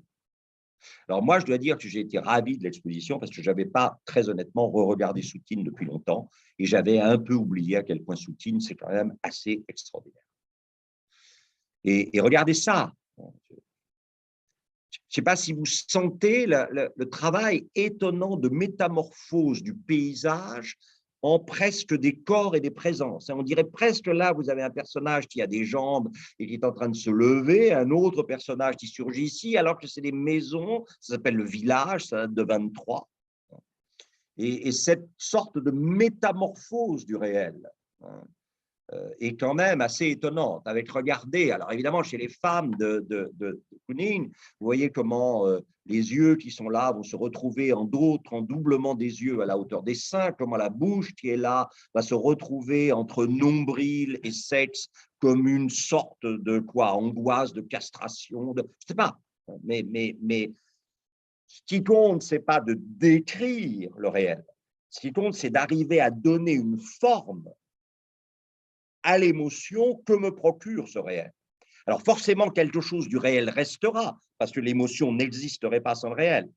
Alors moi, je dois dire que j'ai été ravi de l'exposition parce que je n'avais pas, très honnêtement, re-regardé Soutine depuis longtemps et j'avais un peu oublié à quel point Soutine, c'est quand même assez extraordinaire. Et regardez ça. Je ne sais pas si vous sentez le travail étonnant de métamorphose du paysage en presque des corps et des présences. On dirait presque là, vous avez un personnage qui a des jambes et qui est en train de se lever, un autre personnage qui surgit ici, alors que c'est des maisons, ça s'appelle le village, ça date de 23. Et cette sorte de métamorphose du réel est quand même assez étonnante. Avec, regardez, alors évidemment, chez les femmes de Kooning, vous voyez comment les yeux qui sont là vont se retrouver en d'autres, en doublement des yeux à la hauteur des seins, comment la bouche qui est là va se retrouver entre nombril et sexe comme une sorte de quoi, angoisse, de castration, je ne sais pas. Mais ce qui compte, ce n'est pas de décrire le réel. Ce qui compte, c'est d'arriver à donner une forme à l'émotion que me procure ce réel. Alors forcément, quelque chose du réel restera, parce que l'émotion n'existerait pas sans le réel.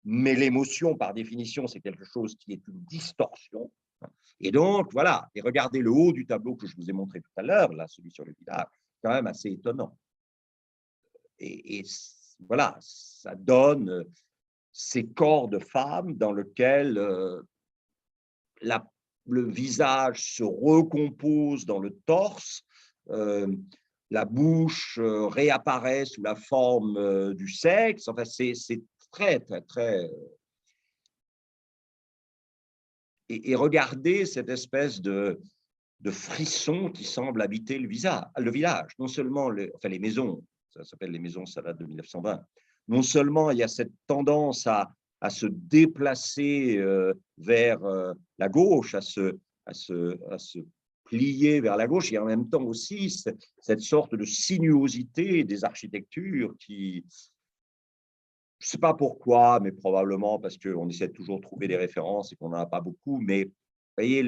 Mais l'émotion, par définition, c'est quelque chose qui est une distorsion. Et donc, voilà, et regardez le haut du tableau que je vous ai montré tout à l'heure, là, celui sur le village, quand même assez étonnant. Et voilà, ça donne ces corps de femmes dans lesquels le visage se recompose dans le torse, la bouche réapparaît sous la forme du sexe. Enfin, c'est très, très, très… Et regardez cette espèce de frisson qui semble habiter le village. Non seulement enfin, les maisons, ça s'appelle les maisons, ça date de 1920. Non seulement il y a cette tendance à se déplacer vers la gauche, à se plier vers la gauche, et en même temps aussi cette sorte de sinuosité des architectures qui, je ne sais pas pourquoi, mais probablement parce qu'on essaie de toujours trouver des références et qu'on n'en a pas beaucoup, mais vous voyez,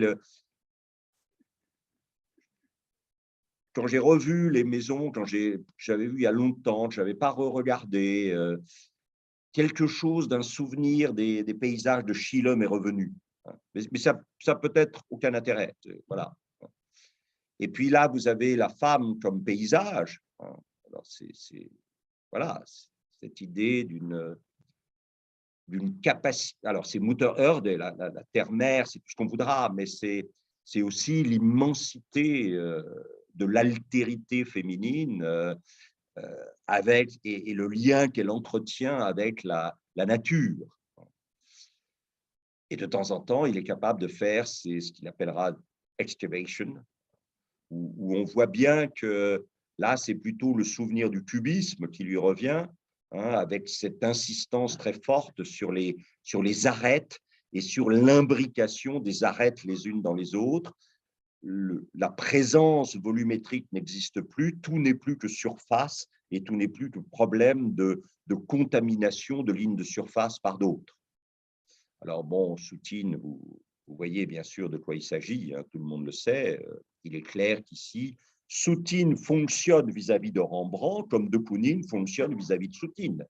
quand j'ai revu les maisons, quand j'avais vu il y a longtemps, que je n'avais pas re-regardé, quelque chose d'un souvenir des paysages de Chile m'est revenu. Mais ça peut-être aucun intérêt. Voilà. Et puis là, vous avez la femme comme paysage. Alors voilà, cette idée d'une capacité. Alors, c'est Mutter Erde, la terre-mère, c'est tout ce qu'on voudra, mais c'est aussi l'immensité de l'altérité féminine avec et le lien qu'elle entretient avec la nature. Et de temps en temps, il est capable de faire ce qu'il appellera excavation, où on voit bien que là, c'est plutôt le souvenir du cubisme qui lui revient, avec cette insistance très forte sur les arêtes et sur l'imbrication des arêtes les unes dans les autres. La présence volumétrique n'existe plus, tout n'est plus que surface et tout n'est plus que problème de contamination de lignes de surface par d'autres. Alors bon, Soutine, vous voyez bien sûr de quoi il s'agit, tout le monde le sait. Il est clair qu'ici, Soutine fonctionne vis-à-vis de Rembrandt comme de Kooning fonctionne vis-à-vis de Soutine.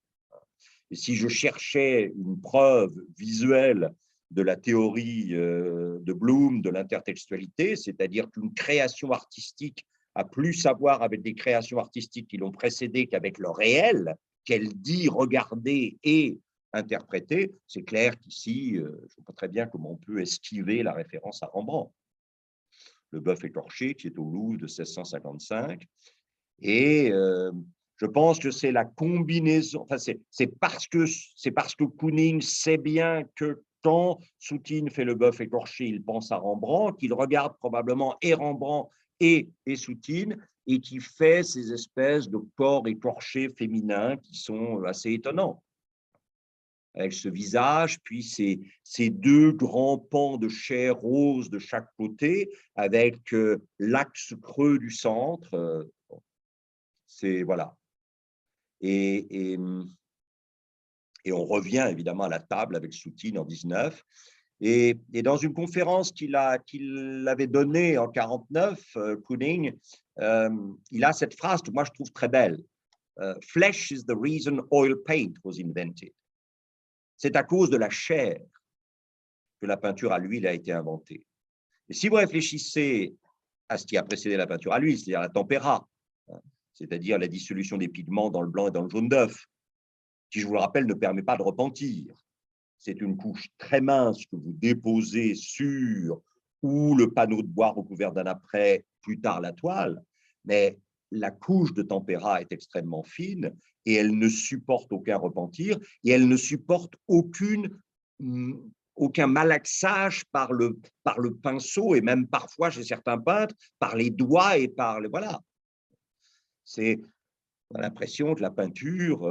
Et si je cherchais une preuve visuelle de la théorie de Bloom de l'intertextualité, c'est-à-dire qu'une création artistique a plus à voir avec des créations artistiques qui l'ont précédée qu'avec le réel, qu'elle dit regarder et interpréter, c'est clair qu'ici, je ne vois pas très bien comment on peut esquiver la référence à Rembrandt. Le bœuf écorché, qui est au Louvre de 1655. Et je pense que c'est la combinaison, enfin c'est parce que Kooning sait bien que quand Soutine fait le bœuf écorché, il pense à Rembrandt, qu'il regarde probablement et Rembrandt et Soutine, et qui fait ces espèces de corps écorchés féminins qui sont assez étonnants. Avec ce visage, puis ces deux grands pans de chair rose de chaque côté, avec l'axe creux du centre. C'est voilà. Et on revient évidemment à la table avec Soutine en 19. Et dans une conférence qu'il avait donnée en 49, Kooning, il a cette phrase que moi je trouve très belle. Flesh is the reason oil paint was invented. C'est à cause de la chair que la peinture à l'huile a été inventée. Et si vous réfléchissez à ce qui a précédé la peinture à l'huile, c'est-à-dire la tempéra, c'est-à-dire la dissolution des pigments dans le blanc et dans le jaune d'œuf, qui, je vous le rappelle, ne permet pas de repentir. C'est une couche très mince que vous déposez sur ou le panneau de bois recouvert d'un apprêt, plus tard la toile, mais la couche de tempéra est extrêmement fine et elle ne supporte aucun repentir et elle ne supporte aucun malaxage par le pinceau et même parfois chez certains peintres par les doigts et par le voilà. C'est l'impression que la peinture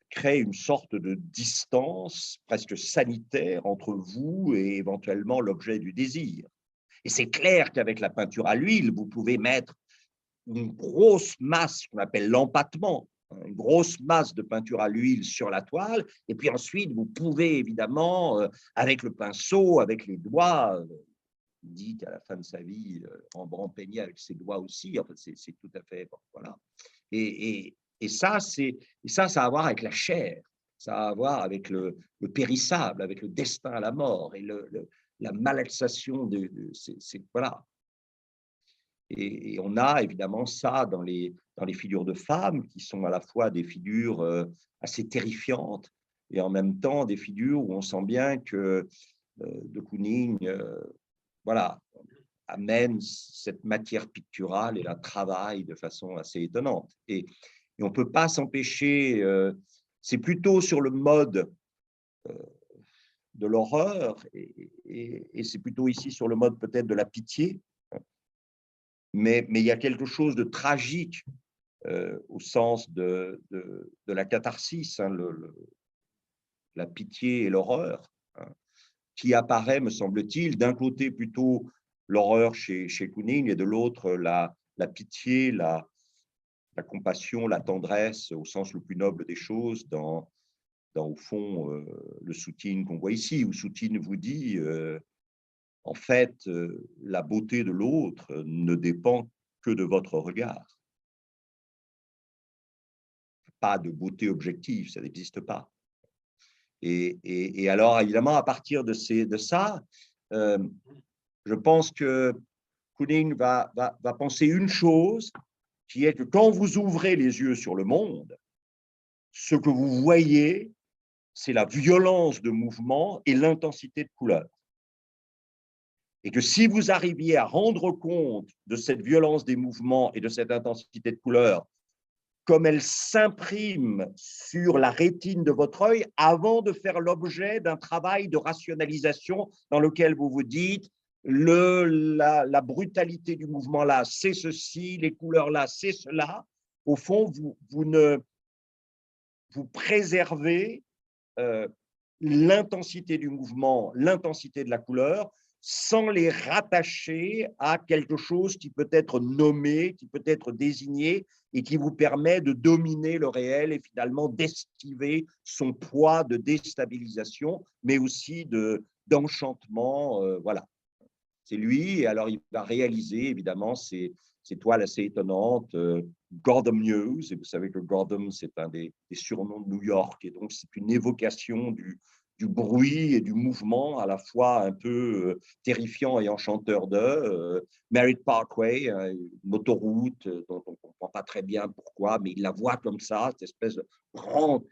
crée une sorte de distance presque sanitaire entre vous et éventuellement l'objet du désir. Et c'est clair qu'avec la peinture à l'huile, vous pouvez mettre une grosse masse qu'on appelle l'empattement, une grosse masse de peinture à l'huile sur la toile, et puis ensuite vous pouvez évidemment, avec le pinceau, avec les doigts, il dit qu'à la fin de sa vie, Rembrandt peignait avec ses doigts aussi, en fait, c'est tout à fait, bon, voilà. Et ça, ça a à voir avec la chair, ça a à voir avec le périssable, avec le destin à la mort et la malaxation voilà. Et on a évidemment ça dans les figures de femmes qui sont à la fois des figures assez terrifiantes et en même temps des figures où on sent bien que de Kooning voilà, amène cette matière picturale et la travaille de façon assez étonnante. Et on ne peut pas s'empêcher, c'est plutôt sur le mode de l'horreur et c'est plutôt ici sur le mode peut-être de la pitié, mais il y a quelque chose de tragique au sens de la catharsis, hein, la pitié et l'horreur, hein, qui apparaît, me semble-t-il, d'un côté plutôt l'horreur chez Kooning et de l'autre la pitié, la compassion, la tendresse au sens le plus noble des choses dans au fond, le Soutine qu'on voit ici, où Soutine vous dit en fait, la beauté de l'autre ne dépend que de votre regard. Pas de beauté objective, ça n'existe pas. Et alors, évidemment, à partir de ça, je pense que Kooning va penser une chose, qui est que quand vous ouvrez les yeux sur le monde, ce que vous voyez, c'est la violence de mouvement et l'intensité de couleur. Et que si vous arriviez à rendre compte de cette violence des mouvements et de cette intensité de couleur, comme elle s'imprime sur la rétine de votre œil avant de faire l'objet d'un travail de rationalisation dans lequel vous vous dites la brutalité du mouvement là, c'est ceci, les couleurs là, c'est cela. Au fond, vous préservez l'intensité du mouvement, l'intensité de la couleur, sans les rattacher à quelque chose qui peut être nommé, qui peut être désigné et qui vous permet de dominer le réel et finalement d'esquiver son poids de déstabilisation, mais aussi d'enchantement. Voilà. C'est lui, et alors il va réaliser évidemment ces toiles assez étonnantes, Gordon News, et vous savez que Gordon, c'est un des surnoms de New York, et donc c'est une évocation du bruit et du mouvement à la fois un peu terrifiant et enchanteur de Merritt Parkway, une autoroute dont on ne comprend pas très bien pourquoi, mais il la voit comme ça, cette espèce de grande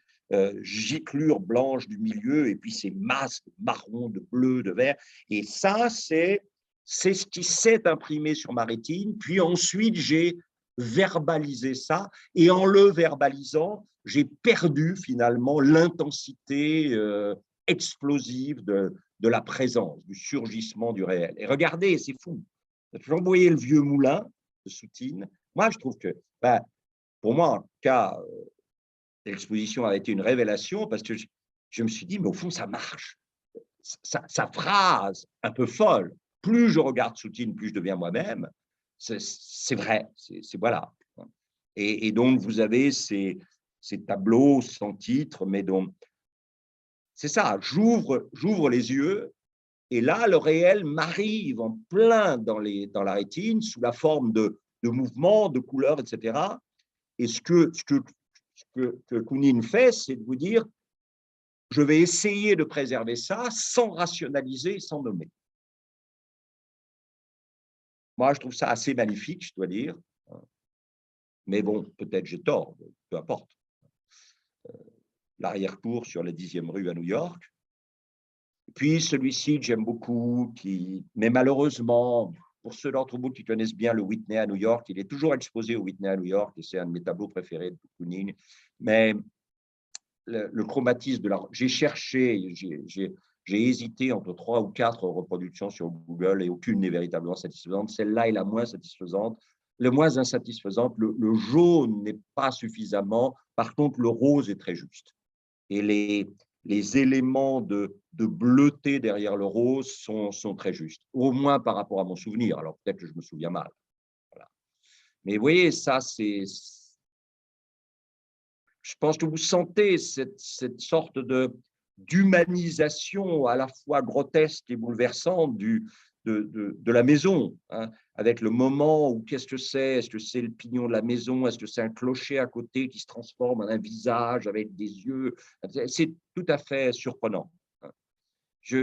giclure blanche du milieu, et puis ces masques marron, de bleu, de vert, et ça, c'est ce qui s'est imprimé sur ma rétine, puis ensuite j'ai verbalisé ça, et en le verbalisant, j'ai perdu finalement l'intensité explosive de la présence, du surgissement du réel. Et regardez, c'est fou. Vous voyez le vieux moulin de Soutine. Moi, je trouve que, ben, pour moi, en tout cas, l'exposition a été une révélation parce que je me suis dit, mais au fond, ça marche. Sa phrase un peu folle, plus je regarde Soutine, plus je deviens moi-même, c'est vrai, c'est voilà. Et donc, vous avez ces tableaux sans titre, mais donc, c'est ça, j'ouvre les yeux, et là, le réel m'arrive en plein dans la rétine, sous la forme de mouvements, de couleurs, etc. Et ce que Kounine fait, c'est de vous dire, je vais essayer de préserver ça sans rationaliser, sans nommer. Moi, je trouve ça assez magnifique, je dois dire. Mais bon, peut-être j'ai tort, peu importe. L'arrière-cour sur la 10e rue à New York. Puis celui-ci, j'aime beaucoup, mais malheureusement, pour ceux d'entre vous qui connaissent bien le Whitney à New York, il est toujours exposé au Whitney à New York, et c'est un de mes tableaux préférés de Kounine. Mais le chromatisme de la... J'ai cherché, j'ai hésité entre 3 ou 4 reproductions sur Google, et aucune n'est véritablement satisfaisante. Celle-là est la moins satisfaisante. Le moins insatisfaisante, le jaune n'est pas suffisamment. Par contre, le rose est très juste. Et les éléments de bleuté derrière le rose sont très justes, au moins par rapport à mon souvenir. Alors peut-être que je me souviens mal. Voilà. Mais vous voyez, ça, c'est... Je pense que vous sentez cette sorte d'humanisation à la fois grotesque et bouleversante de la maison, hein, avec le moment où qu'est-ce que c'est? Est-ce que c'est le pignon de la maison? Est-ce que c'est un clocher à côté qui se transforme en un visage avec des yeux? C'est tout à fait surprenant. Je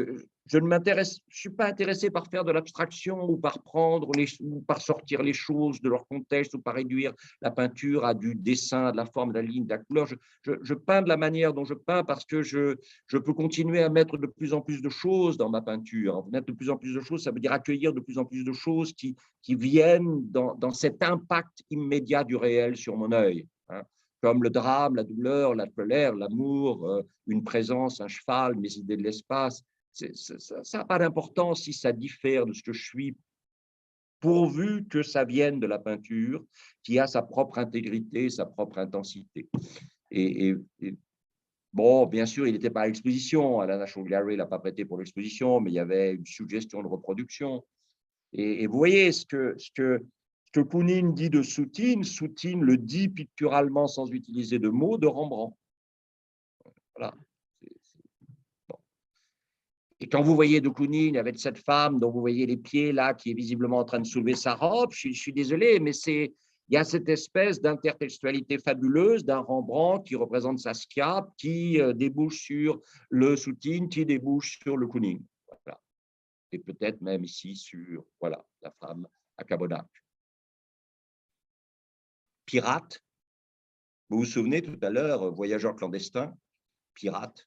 ne suis pas intéressé par faire de l'abstraction ou par ou par sortir les choses de leur contexte ou par réduire la peinture à du dessin, de la forme, de la ligne, de la couleur. Je peins de la manière dont je peins parce que je peux continuer à mettre de plus en plus de choses dans ma peinture. Mettre de plus en plus de choses, ça veut dire accueillir de plus en plus de choses qui viennent dans cet impact immédiat du réel sur mon œil, hein, comme le drame, la douleur, la colère, l'amour, une présence, un cheval, mes idées de l'espace. Ça n'a pas d'importance si ça diffère de ce que je suis, pourvu que ça vienne de la peinture, qui a sa propre intégrité, sa propre intensité. Et bon, bien sûr, il n'était pas à l'exposition. La National Gallery ne l'a pas prêté pour l'exposition, mais il y avait une suggestion de reproduction. Et vous voyez ce que Kounine dit de Soutine, Soutine le dit picturalement sans utiliser de mots de Rembrandt. Voilà. Bon. Et quand vous voyez de Kounine avec cette femme dont vous voyez les pieds là, qui est visiblement en train de soulever sa robe, je suis désolé, mais il y a cette espèce d'intertextualité fabuleuse d'un Rembrandt qui représente Saskia, qui débouche sur le Soutine, qui débouche sur le Kounine. Voilà. Et peut-être même ici sur voilà, la femme à Cabonac. Pirate, vous vous souvenez tout à l'heure, voyageur clandestin, pirate.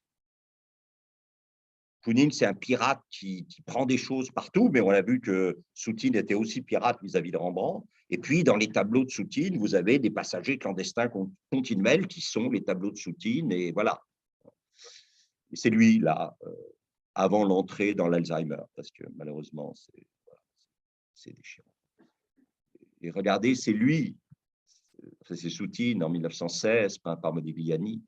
Kounine, c'est un pirate qui prend des choses partout, mais on a vu que Soutine était aussi pirate vis-à-vis de Rembrandt. Et puis, dans les tableaux de Soutine, vous avez des passagers clandestins continuels qui sont les tableaux de Soutine, et voilà. Et c'est lui, là, avant l'entrée dans l'Alzheimer, parce que malheureusement, c'est déchirant. Et regardez, c'est lui, c'est Soutine en 1916, peint par Modigliani.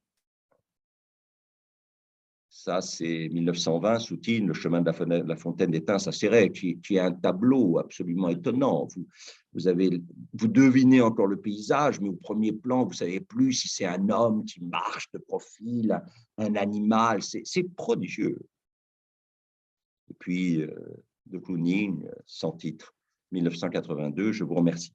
Ça, c'est 1920, Soutine, le chemin de la fontaine d'étain s'acérait, qui est un tableau absolument étonnant. Vous devinez encore le paysage, mais au premier plan, vous ne savez plus si c'est un homme qui marche de profil, un animal. C'est prodigieux. Et puis, de Kounine, sans titre, 1982, je vous remercie.